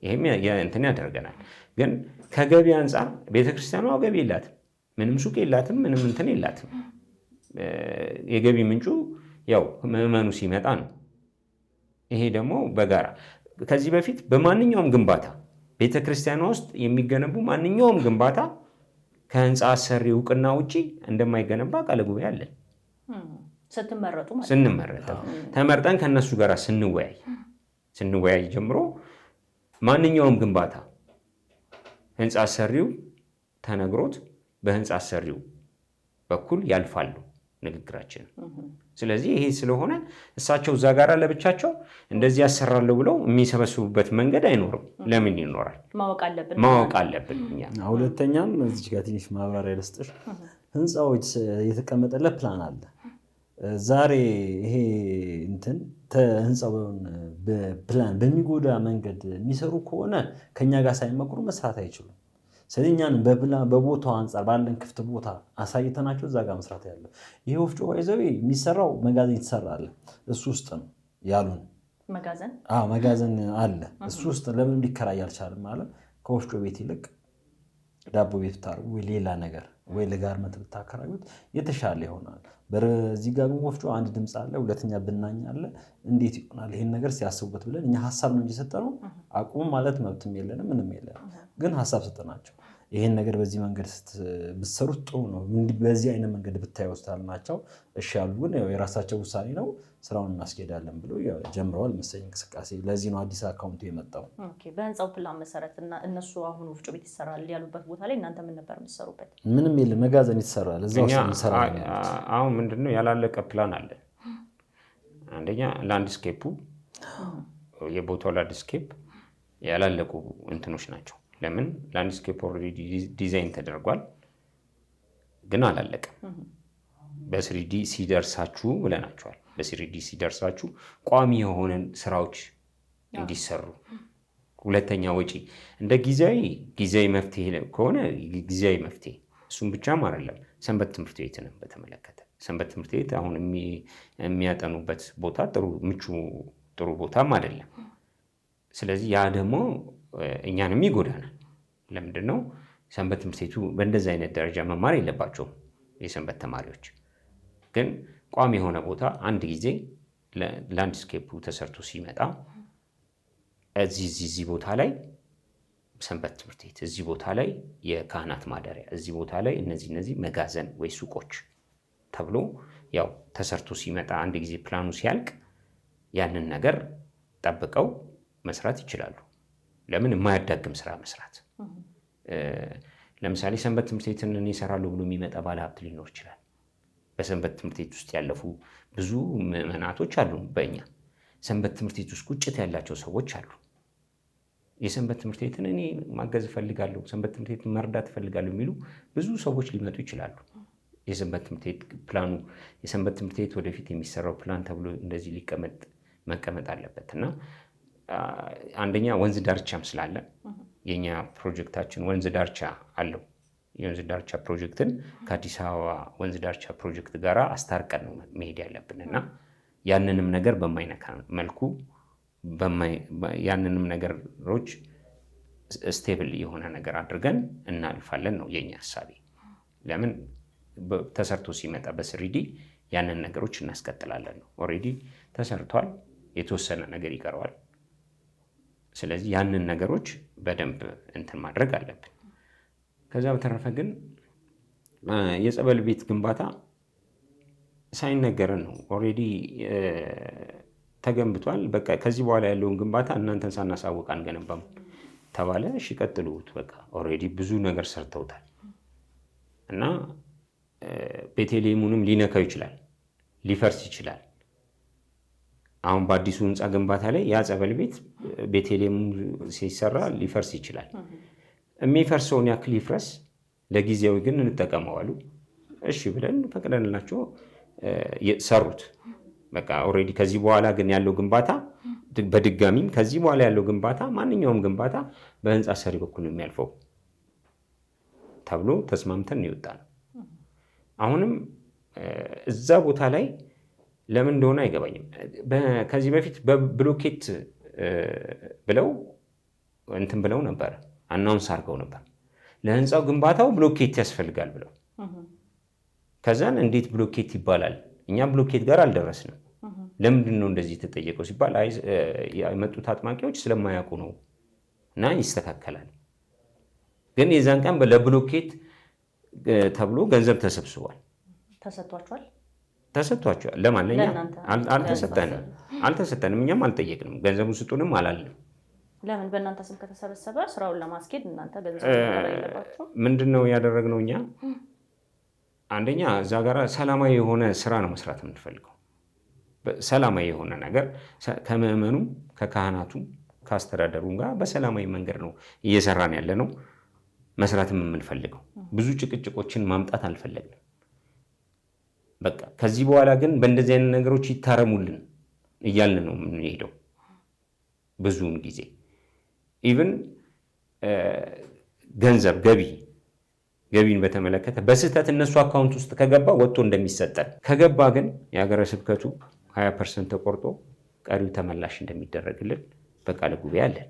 ይህም እንትን ያደርገናል። ግን ከገቢ አንጻር ቤተክርስቲያኗ ገቢ የላትም፣ ምንም ሱቅ የላትም፣ ምንም እንትን የላትም። የገቢ ምንጩ ያው ምዕመኑ ሲመጣ ነው። ይሄ ደግሞ በጋራ ከዚህ በፊት በማንኛውም ግንባታ ቤተክርስቲያኗ ውስጥ የሚገነቡ ማንኛውም ግንባታ ከህንፃ አሰሪ እውቅና ውጪ እንደማይገነባ ቃለ ጉባኤ አለን። ስንመረጥ ተመርጠን ከነሱ ጋር ስንወያይ ጀምሮ ማንኛውም ግንባታ ህንፃ አሰሪው ተነግሮት በህንፃ አሰሪው በኩል ያልፋሉ ንግግራችን። ስለዚህ ይሄ ስለሆነ እሳቸው እዛ ጋር ለብቻቸው እንደዚህ ያሰራሉ ብለው የሚሰበስቡበት መንገድ አይኖርም። ለምን ይኖራል? ማወቅ አለብን እኛ።
ሁለተኛም እዚህ ጋር ትንሽ ማብራሪያ ልስጥሽ። ህንፃዎች የተቀመጠለት ፕላን አለ። ዛሬ ይሄ እንትን ህንፃውን በፕላን በሚጎዳ መንገድ የሚሰሩ ከሆነ ከኛ ጋር ሳይመክሩ መስራት አይችሉም። ስለዚህ እኛን በቦታው አንጻር ባለን ክፍት ቦታ አሳይተናቸው እዛ ጋር መስራት ያለው ይሄ ወፍጮ ይዘው የሚሰራው መጋዘን ይተሰራል። እሱ ውስጥ ነው ያሉን። መጋዘን አለ እሱ ውስጥ። ለምን እንዲከራይ አልቻለም ማለት ከወፍጮ ቤት ይልቅ ዳቦ ቤት ብታርጉ ወይ ሌላ ነገር ወይ ለጋርመንት ብታከራዩት የተሻለ ይሆናል። በዚህ ጋር ግን ወፍጮ አንድ ድምፅ አለ፣ ሁለተኛ ብናኝ አለ። እንዴት ይሆናል ይሄን ነገር ሲያስቡበት ብለን እኛ ሀሳብ ነው እንጂ ሰጠነው አቁሙ ማለት መብትም የለንም ምንም የለንም። ግን ሀሳብ ሰጠናቸው። ይሄን ነገር በዚህ መንገድ ብትሰሩት ጥሩ ነው፣ በዚህ አይነት መንገድ ብታይወስታል ናቸው። እሺ ያሉ። ግን የራሳቸው ውሳኔ ነው፣ ስራውን እናስኬዳለን ብሎ ጀምረዋል መሰለኝ እንቅስቃሴ። ለዚህ ነው አዲስ አካውንቱ የመጣው።
በህንፃው ፕላን መሰረት እና እነሱ አሁን ወፍጮ ቤት ይሰራል ያሉበት ቦታ ላይ እናንተ ምን ነበር የምትሰሩበት?
ምንም የለም፣ መጋዘን ይሰራል እዛው ይሰራል።
አሁን ምንድነው ያላለቀ ፕላን አለ። አንደኛ ላንድስኬፑ፣ የቦታው ላንድስኬፕ ያላለቁ እንትኖች ናቸው። ለምን ላንድስኬፕ ኦልሬዲ ዲዛይን ተደርጓል፣ ግን አላለቀም። በስሪዲ ሲደርሳችሁ ብለናቸዋል። በስሪዲ ሲደርሳችሁ ቋሚ የሆነ ስራዎች እንዲሰሩ። ሁለተኛ ወጪ እንደ ጊዜያዊ መፍትሄ ከሆነ ጊዜያዊ መፍትሄ፣ እሱም ብቻም አይደለም። ሰንበት ትምህርት ቤትንም በተመለከተ ሰንበት ትምህርት ቤት አሁን የሚያጠኑበት ቦታ ጥሩ ቦታም አይደለም። ስለዚህ ያ ደግሞ እኛንም ይጎዳናል። ለምንድን ነው ሰንበት ትምህርት ቤቱ በእንደዚህ አይነት ደረጃ መማር የለባቸውም የሰንበት ተማሪዎች። ግን ቋሚ የሆነ ቦታ አንድ ጊዜ ላንድስኬፑ ተሰርቶ ሲመጣ እዚህ ቦታ ላይ ሰንበት ትምህርት ቤት፣ እዚህ ቦታ ላይ የካህናት ማደሪያ፣ እዚህ ቦታ ላይ እነዚህ መጋዘን ወይ ሱቆች ተብሎ ያው ተሰርቶ ሲመጣ አንድ ጊዜ ፕላኑ ሲያልቅ ያንን ነገር ጠብቀው መስራት ይችላሉ። ለምን የማያዳግም ስራ መስራት። ለምሳሌ ሰንበት ትምህርት ቤትን እኔ እሰራለሁ ብሎ የሚመጣ ባለሀብት ሊኖር ይችላል። በሰንበት ትምህርት ቤት ውስጥ ያለፉ ብዙ ምዕመናቶች አሉ። በእኛ ሰንበት ትምህርት ቤት ውስጥ ቁጭት ያላቸው ሰዎች አሉ። የሰንበት ትምህርት ቤትን እኔ ማገዝ እፈልጋለሁ፣ ሰንበት ትምህርት ቤትን መርዳት እፈልጋለሁ የሚሉ ብዙ ሰዎች ሊመጡ ይችላሉ። የሰንበት ትምህርት ቤት ፕላኑ የሰንበት ትምህርት ቤት ወደፊት የሚሰራው ፕላን ተብሎ እንደዚህ መቀመጥ አለበት እና አንደኛ ወንዝ ዳርቻም ስላለ የኛ ፕሮጀክታችን ወንዝ ዳርቻ አለው። የወንዝ ዳርቻ ፕሮጀክትን ከአዲስ አበባ ወንዝ ዳርቻ ፕሮጀክት ጋር አስታርቀን ነው መሄድ ያለብን እና ያንንም ነገር በማይነካ መልኩ ያንንም ነገሮች ስቴብል የሆነ ነገር አድርገን እናልፋለን ነው የኛ ሀሳቤ። ለምን ተሰርቶ ሲመጣ በስሪዲ ያንን ነገሮች እናስቀጥላለን ነው። ኦልሬዲ ተሰርቷል፣ የተወሰነ ነገር ይቀረዋል። ስለዚህ ያንን ነገሮች በደንብ እንትን ማድረግ አለብን። ከዛ በተረፈ ግን የጸበል ቤት ግንባታ ሳይነገረን ነው ኦልሬዲ ተገንብቷል። በቃ ከዚህ በኋላ ያለውን ግንባታ እናንተን ሳናሳውቅ አንገነባም ተባለ። እሺ ቀጥሉት። በቃ ኦልሬዲ ብዙ ነገር ሰርተውታል እና ቤተልሔሙንም ሊነካው ይችላል፣ ሊፈርስ ይችላል። አሁን በአዲሱ ህንፃ ግንባታ ላይ ያ ጸበል ቤት ቤተልሔሙ ሲሰራ ሊፈርስ ይችላል። የሚፈርሰውን ያክል ይፍረስ፣ ለጊዜያዊ ግን እንጠቀመዋሉ። እሺ ብለን ፈቅደንላቸው ሰሩት። በቃ ኦልሬዲ ከዚህ በኋላ ግን ያለው ግንባታ በድጋሚም ከዚህ በኋላ ያለው ግንባታ ማንኛውም ግንባታ በህንፃ ሰሪ በኩል የሚያልፈው ተብሎ ተስማምተን ይወጣ ነው። አሁንም እዛ ቦታ ላይ ለምን እንደሆነ አይገባኝም። ከዚህ በፊት በብሎኬት ብለው እንትን ብለው ነበር፣ አናውንስ አድርገው ነበር ለህንፃው ግንባታው ብሎኬት ያስፈልጋል ብለው። ከዛን እንዴት ብሎኬት ይባላል? እኛ ብሎኬት ጋር አልደረስንም። ለምንድን ነው እንደዚህ የተጠየቀው ሲባል የመጡት አጥማቂዎች ስለማያውቁ ነው እና ይስተካከላል። ግን የዛን ቀን ለብሎኬት ተብሎ ገንዘብ ተሰብስቧል። ተሰጥቷቸዋል። ለማን? ለእኛ አልተሰጠንም። እኛም አልጠየቅንም። ገንዘቡን ስጡንም አላልንም።
ለምን? በእናንተ ስም ከተሰበሰበ ስራውን ለማስኬድ እናንተ ገንዘብ የለባችሁ።
ምንድን ነው ያደረግነው እኛ? አንደኛ እዛ ጋር ሰላማዊ የሆነ ስራ ነው መስራት የምንፈልገው። ሰላማዊ የሆነ ነገር ከምዕመኑም ከካህናቱም ከአስተዳደሩም ጋር በሰላማዊ መንገድ ነው እየሰራን ያለ ነው መስራትም የምንፈልገው። ብዙ ጭቅጭቆችን ማምጣት አልፈለግንም። በቃ ከዚህ በኋላ ግን በእንደዚህ አይነት ነገሮች ይታረሙልን እያልን ነው የምንሄደው። ብዙውን ጊዜ ኢቭን ገንዘብ ገቢን በተመለከተ በስህተት እነሱ አካውንት ውስጥ ከገባ ወጥቶ እንደሚሰጠን ከገባ ግን የሀገረ ስብከቱ 20% ተቆርጦ ቀሪው ተመላሽ እንደሚደረግልን በቃለ ጉባኤ አለን።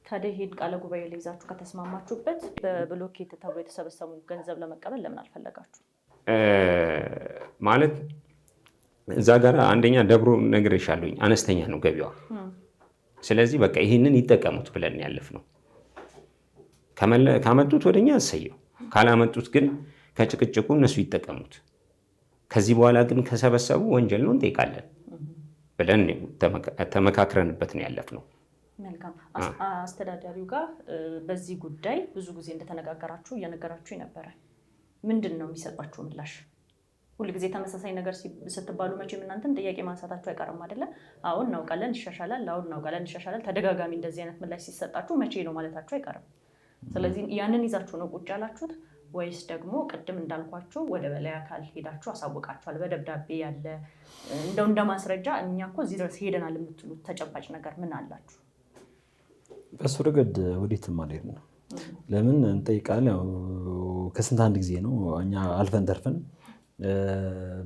ታዲያ ይሄን ቃለ ጉባኤ ላይ ይዛችሁ ከተስማማችሁበት በብሎኬት ተብሎ የተሰበሰቡ ገንዘብ ለመቀበል ለምን አልፈለጋችሁ?
ማለት እዛ ጋር አንደኛ ደብሮ ነግሬሻለሁኝ፣ አነስተኛ ነው ገቢዋ። ስለዚህ በቃ ይህንን ይጠቀሙት ብለን ያለፍነው። ካመጡት ወደኛ አሰየው፣ ካላመጡት ግን ከጭቅጭቁ እነሱ ይጠቀሙት። ከዚህ በኋላ ግን ከሰበሰቡ ወንጀል ነው እንጠይቃለን ብለን ተመካክረንበት ነው ያለፍነው።
መልካም። አስተዳዳሪው ጋር በዚህ ጉዳይ ብዙ ጊዜ እንደተነጋገራችሁ እየነገራችሁ ነበረ። ምንድን ነው የሚሰጧችሁ ምላሽ? ሁልጊዜ ተመሳሳይ ነገር ስትባሉ መቼም እናንተም ጥያቄ ማንሳታችሁ አይቀርም አይደለ? አሁን እናውቃለን ይሻሻላል፣ አሁን እናውቃለን ይሻሻላል። ተደጋጋሚ እንደዚህ አይነት ምላሽ ሲሰጣችሁ መቼ ነው ማለታችሁ አይቀርም። ስለዚህ ያንን ይዛችሁ ነው ቁጭ ያላችሁት ወይስ ደግሞ ቅድም እንዳልኳችሁ ወደ በላይ አካል ሄዳችሁ አሳውቃችኋል? በደብዳቤ ያለ እንደ ማስረጃ እኛ እኮ እዚህ ድረስ ሄደናል የምትሉት ተጨባጭ ነገር ምን አላችሁ?
በሱ ረገድ ወዴትም አልሄድንም ነው። ለምን እንጠይቃለን? ያው ከስንት አንድ ጊዜ ነው እኛ አልፈን ተርፈን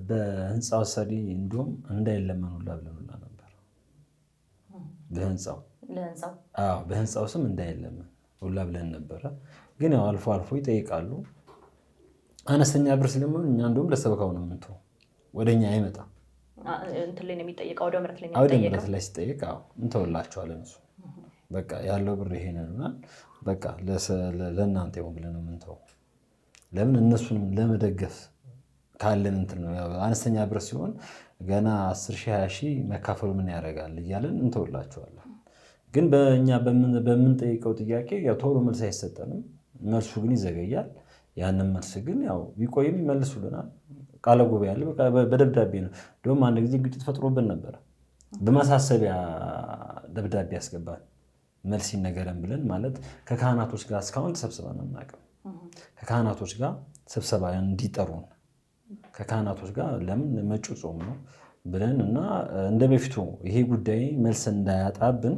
በህንፃው ሰሪ እንዲሁም እንዳይለመኑላ ብለንላ ነበር። በህንፃው ስም እንዳይለመን ሁላ ብለን ነበረ። ግን ያው አልፎ አልፎ ይጠይቃሉ። አነስተኛ ብር ስለሚሆን እኛ እንዲሁም ለሰበካው ነው የምንተው፣ ወደኛ አይመጣም።
እንትን ላይ ነው የሚጠይቀው፣ አውደ
ምሕረት ላይ ሲጠይቅ እንተውላቸዋለን። እሱ በቃ ያለው ብር ይሄ ነውና በቃ ለእናንተ ይሆን ብለን ነው የምንተው። ለምን እነሱንም ለመደገፍ ካለን እንትን ነው። አነስተኛ ብር ሲሆን ገና 10 ሺህ 20 ሺህ መካፈሉ ምን ያደርጋል እያለን እንተውላቸዋለን። ግን በእኛ በምንጠይቀው ጥያቄ ያው ቶሎ መልስ አይሰጠንም። መልሱ ግን ይዘገያል። ያንን መልስ ግን ያው ቢቆይም ይመልሱልናል። ቃለ ጉባኤ ያለ በደብዳቤ ነው። እንደውም አንድ ጊዜ ግጭት ፈጥሮብን ነበረ። በማሳሰቢያ ደብዳቤ ያስገባል መልስ ይነገረን ብለን ማለት ከካህናቶች ጋር እስካሁን ተሰብስበን አናውቅም። ከካህናቶች ጋር ስብሰባ እንዲጠሩን ከካህናቶች ጋር ለምን መጪው ጾም ነው ብለን እና እንደ በፊቱ ይሄ ጉዳይ መልስ እንዳያጣብን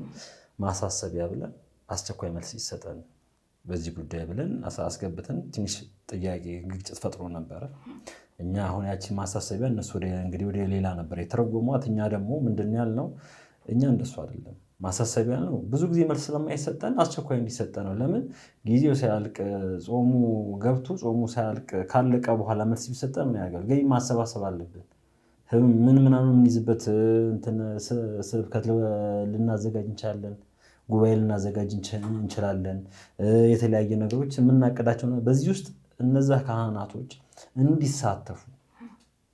ማሳሰቢያ ብለን አስቸኳይ መልስ ይሰጠን በዚህ ጉዳይ ብለን አስገብተን ትንሽ ጥያቄ ግጭት ፈጥሮ ነበረ። እኛ አሁን ያቺን ማሳሰቢያ እነሱ እንግዲህ ወደ ሌላ ነበር የተረጎሟት። እኛ ደግሞ ምንድን ያልነው እኛ እንደሱ አይደለም ማሳሰቢያ ነው። ብዙ ጊዜ መልስ ስለማይሰጠን አስቸኳይ እንዲሰጠን ነው። ለምን ጊዜው ሳያልቅ ጾሙ ገብቶ ጾሙ ሳያልቅ ካለቀ በኋላ መልስ ቢሰጠን ምን ያደርጋል? ገቢ ማሰባሰብ አለብን። ምን ምናምን የምንይዝበት ስብከት ልናዘጋጅ እንችላለን። ጉባኤ ልናዘጋጅ እንችላለን። የተለያየ ነገሮች የምናቅዳቸው በዚህ ውስጥ እነዛ ካህናቶች እንዲሳተፉ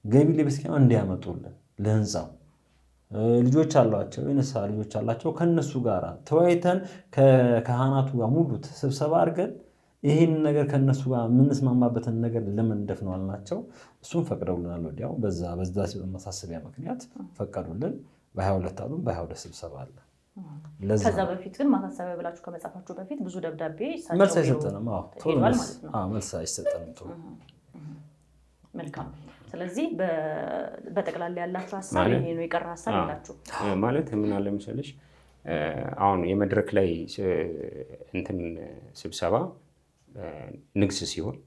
ገቢ ለቤተክርስቲያኑ እንዲያመጡልን ለህንፃው ልጆች አሏቸው፣ የንስሐ ልጆች አላቸው። ከነሱ ጋር ተወያይተን ከካህናቱ ጋር ሙሉ ስብሰባ አድርገን ይህን ነገር ከነሱ ጋር የምንስማማበትን ነገር ለመንደፍ ነው አልናቸው። እሱም ፈቅደውልናል። ወዲያው በዛ ማሳሰቢያ ምክንያት ፈቀዱልን። በ22 አሉ፣ በ22 ስብሰባ አለ።
ከዛ በፊት ግን ማሳሰቢያ ብላችሁ ከመጻፋችሁ በፊት ብዙ ደብዳቤ
መልስ አይሰጠንም። መልስ አይሰጠንም።
መልካም። ስለዚህ በጠቅላላ ያላችሁ ሀሳብ ይሄ ነው። የቀረ ሀሳብ የላችሁ
ማለት ምን አለ መሰለሽ፣ አሁን የመድረክ ላይ እንትን ስብሰባ ንግስ ሲሆን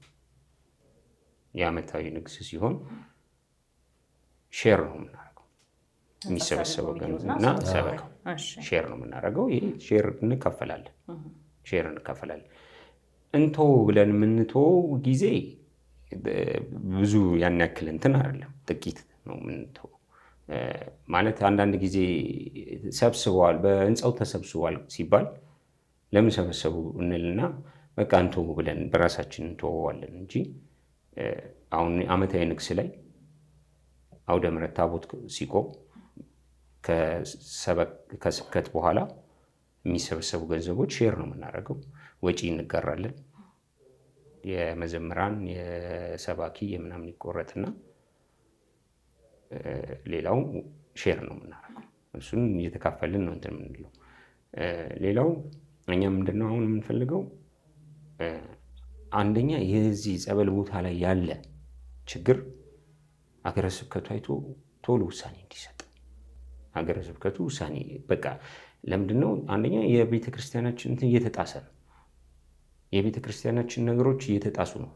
የዓመታዊ ንግስ ሲሆን ሼር ነው የምናደርገው። የሚሰበሰበው ገንዘብና ሰበካው ሼር ነው የምናደርገው። ይሄ ሼር እንካፈላለን። እንቶ ብለን የምንተው ጊዜ ብዙ ያን ያክል እንትን አይደለም፣ ጥቂት ነው የምንተው። ማለት አንዳንድ ጊዜ ሰብስበዋል፣ በህንፃው ተሰብስበዋል ሲባል ለምን ሰበሰቡ እንልና በቃ እንቶ ብለን በራሳችን እንተዋለን እንጂ አሁን ዓመታዊ ንግስ ላይ አውደ ምሕረት ታቦት ሲቆም ከስብከት በኋላ የሚሰበሰቡ ገንዘቦች ሼር ነው የምናደርገው። ወጪ እንጋራለን። የመዘምራን የሰባኪ የምናምን ይቆረጥና ሌላው ሼር ነው የምናደርገው። እሱን እየተካፈልን ነው እንትን የምንለው። ሌላው እኛ ምንድነው አሁን የምንፈልገው፣ አንደኛ የዚህ ጸበል ቦታ ላይ ያለ ችግር ሀገረ ስብከቱ አይቶ ቶሎ ውሳኔ እንዲሰጥ። ሀገረ ስብከቱ ውሳኔ በቃ ለምንድነው አንደኛ የቤተ ክርስቲያናችን እንትን እየተጣሰ ነው። የቤተ ክርስቲያናችን ነገሮች እየተጣሱ ነው።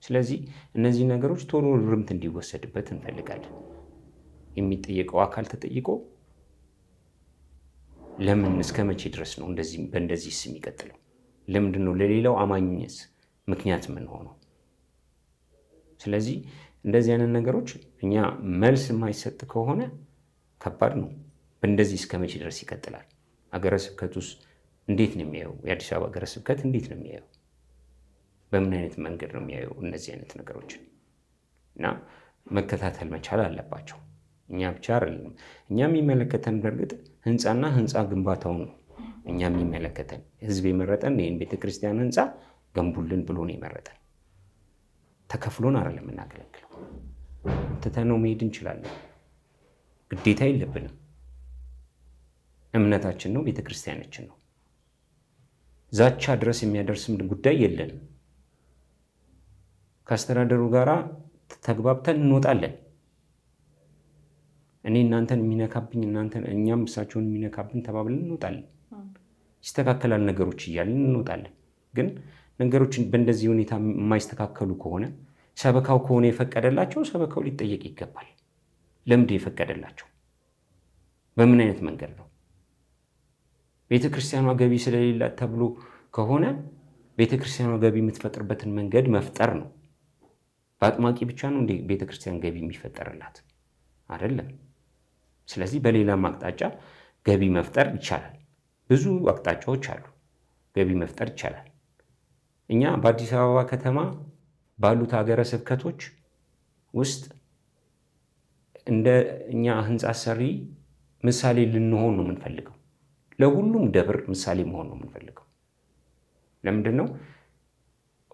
ስለዚህ እነዚህ ነገሮች ቶሎ ርምት እንዲወሰድበት እንፈልጋለን። የሚጠየቀው አካል ተጠይቆ ለምን እስከ መቼ ድረስ ነው በእንደዚህ ስም የሚቀጥለው? ለምንድን ነው ለሌላው አማኝስ ምክንያት የምንሆነው? ስለዚህ እንደዚህ አይነት ነገሮች እኛ መልስ የማይሰጥ ከሆነ ከባድ ነው። በእንደዚህ እስከ መቼ ድረስ ይቀጥላል? ሀገረ ስብከቱስ እንዴት ነው የሚያየው? የአዲስ አበባ ሀገረ ስብከት እንዴት ነው የሚያየው? በምን አይነት መንገድ ነው የሚያየው እነዚህ አይነት ነገሮችን? እና መከታተል መቻል አለባቸው። እኛ ብቻ አይደለም። እኛ የሚመለከተን በእርግጥ ህንፃና ህንፃ ግንባታው ነው። እኛ የሚመለከተን ህዝብ የመረጠን ይህን ቤተክርስቲያን ህንፃ ገንቡልን ብሎ ነው የመረጠን። ተከፍሎን አይደለም የምናገለግለው። ትተነው መሄድ እንችላለን። ግዴታ የለብንም። እምነታችን ነው፣ ቤተክርስቲያናችን ነው። ዛቻ ድረስ የሚያደርስም ጉዳይ የለንም። ከአስተዳደሩ ጋር ተግባብተን እንወጣለን። እኔ እናንተን የሚነካብኝ እኛም እሳቸውን የሚነካብን ተባብለን እንወጣለን። ይስተካከላል ነገሮች እያልን እንወጣለን። ግን ነገሮችን በእንደዚህ ሁኔታ የማይስተካከሉ ከሆነ ሰበካው ከሆነ የፈቀደላቸው ሰበካው ሊጠየቅ ይገባል። ለምንድን የፈቀደላቸው? በምን አይነት መንገድ ነው? ቤተ ክርስቲያኗ ገቢ ስለሌላት ተብሎ ከሆነ ቤተ ክርስቲያኗ ገቢ የምትፈጥርበትን መንገድ መፍጠር ነው። በአጥማቂ ብቻ ነው እንደ ቤተ ክርስቲያን ገቢ የሚፈጠርላት አይደለም። ስለዚህ በሌላም አቅጣጫ ገቢ መፍጠር ይቻላል። ብዙ አቅጣጫዎች አሉ፣ ገቢ መፍጠር ይቻላል። እኛ በአዲስ አበባ ከተማ ባሉት ሀገረ ስብከቶች ውስጥ እንደ እኛ ህንፃ ሰሪ ምሳሌ ልንሆን ነው የምንፈልገው። ለሁሉም ደብር ምሳሌ መሆን ነው የምንፈልገው። ለምንድን ነው?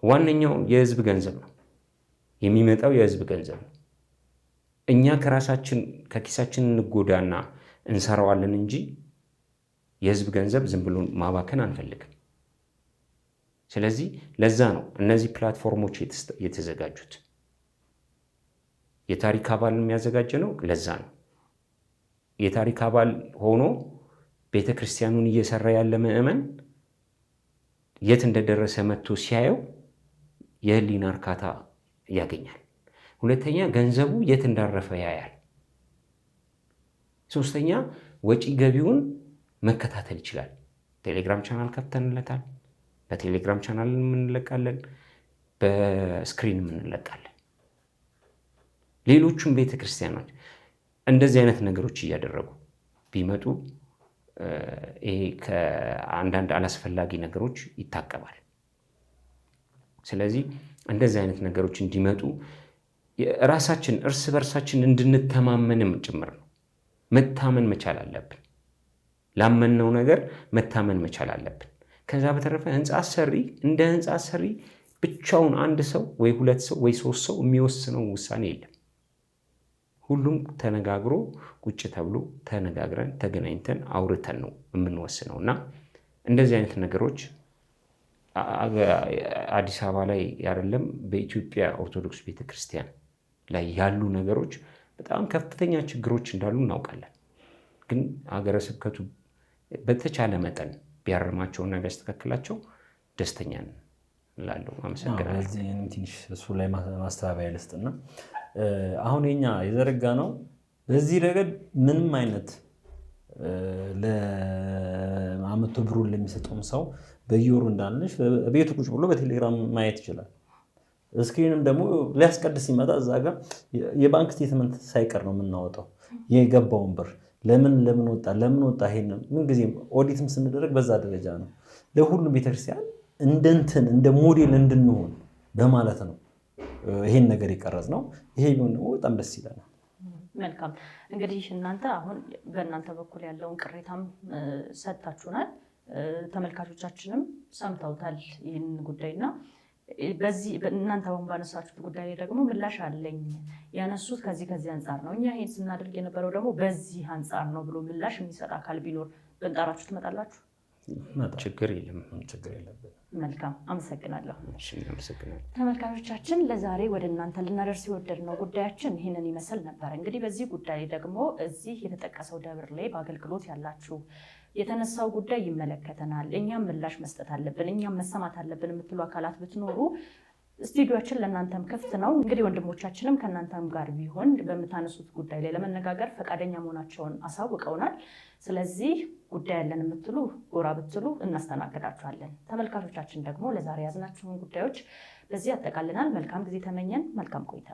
ዋነኛው የህዝብ ገንዘብ ነው የሚመጣው፣ የህዝብ ገንዘብ ነው። እኛ ከኪሳችን እንጎዳና እንሰራዋለን እንጂ የህዝብ ገንዘብ ዝም ብሎ ማባከን አንፈልግም። ስለዚህ ለዛ ነው እነዚህ ፕላትፎርሞች የተዘጋጁት። የታሪክ አባል የሚያዘጋጀ ነው። ለዛ ነው የታሪክ አባል ሆኖ ቤተ ክርስቲያኑን እየሰራ ያለ ምዕመን የት እንደደረሰ መጥቶ ሲያየው የህሊና እርካታ ያገኛል። ሁለተኛ ገንዘቡ የት እንዳረፈ ያያል። ሶስተኛ ወጪ ገቢውን መከታተል ይችላል። ቴሌግራም ቻናል ከፍተንለታል። በቴሌግራም ቻናል እንለቃለን፣ በስክሪን እንለቃለን። ሌሎቹም ቤተክርስቲያኖች እንደዚህ አይነት ነገሮች እያደረጉ ቢመጡ ይሄ ከአንዳንድ አላስፈላጊ ነገሮች ይታቀባል። ስለዚህ እንደዚህ አይነት ነገሮች እንዲመጡ ራሳችን እርስ በርሳችን እንድንተማመንም ጭምር ነው። መታመን መቻል አለብን። ላመንነው ነገር መታመን መቻል አለብን። ከዛ በተረፈ ህንፃ አሰሪ እንደ ህንፃ አሰሪ ብቻውን አንድ ሰው ወይ ሁለት ሰው ወይ ሶስት ሰው የሚወስነው ውሳኔ የለም። ሁሉም ተነጋግሮ ቁጭ ተብሎ ተነጋግረን ተገናኝተን አውርተን ነው የምንወስነው እና እንደዚህ አይነት ነገሮች አዲስ አበባ ላይ አይደለም በኢትዮጵያ ኦርቶዶክስ ቤተክርስቲያን ላይ ያሉ ነገሮች በጣም ከፍተኛ ችግሮች እንዳሉ እናውቃለን። ግን ሀገረ ስብከቱ በተቻለ መጠን ቢያርማቸውና ቢያስተካክላቸው ደስተኛ ነን እላለሁ። አመሰግናለሁ።
ትንሽ እሱ ላይ ማስተባበያ ልስጥና አሁን የኛ የዘረጋ ነው በዚህ ረገድ ምንም አይነት ለአመቱ ብሩን ለሚሰጠውም ሰው በየወሩ እንዳለሽ ቤቱ ቁጭ ብሎ በቴሌግራም ማየት ይችላል። ስክሪንም ደግሞ ሊያስቀድስ ሲመጣ እዛ ጋር የባንክ ስቴትመንት ሳይቀር ነው የምናወጣው። የገባውን ብር ለምን ወጣ ይሄንን ምንጊዜም ኦዲትም ስንደረግ በዛ ደረጃ ነው። ለሁሉም ቤተክርስቲያን እንደ ሞዴል እንድንሆን በማለት ነው ይሄን ነገር የቀረጽ ነው። ይሄ ቢሆን ደግሞ በጣም ደስ ይለናል።
መልካም እንግዲህ እናንተ አሁን በእናንተ በኩል ያለውን ቅሬታም ሰጥታችሁናል። ተመልካቾቻችንም ሰምተውታል ይህን ጉዳይና በዚህ እናንተ አሁን ባነሳችሁት ጉዳይ ላይ ደግሞ ምላሽ አለኝ ያነሱት ከዚህ አንጻር ነው፣ እኛ ይሄን ስናደርግ የነበረው ደግሞ በዚህ አንጻር ነው ብሎ ምላሽ የሚሰጥ አካል ቢኖር ብንጠራችሁ ትመጣላችሁ?
ችግር የለም።
መልካም አመሰግናለሁ።
አመሰግናለሁ።
ተመልካቾቻችን ለዛሬ ወደ እናንተ ልናደርስ የወደድነው ጉዳያችን ይህንን ይመስል ነበር። እንግዲህ በዚህ ጉዳይ ደግሞ እዚህ የተጠቀሰው ደብር ላይ በአገልግሎት ያላችሁ የተነሳው ጉዳይ ይመለከተናል፣ እኛም ምላሽ መስጠት አለብን፣ እኛም መሰማት አለብን የምትሉ አካላት ብትኖሩ ስቱዲዮችን ለእናንተም ክፍት ነው። እንግዲህ ወንድሞቻችንም ከእናንተም ጋር ቢሆን በምታነሱት ጉዳይ ላይ ለመነጋገር ፈቃደኛ መሆናቸውን አሳውቀውናል። ስለዚህ ጉዳይ ያለን የምትሉ ጎራ ብትሉ እናስተናግዳችኋለን። ተመልካቾቻችን ደግሞ ለዛሬ ያዝናችሁን ጉዳዮች በዚህ ያጠቃልናል። መልካም ጊዜ ተመኘን። መልካም ቆይታ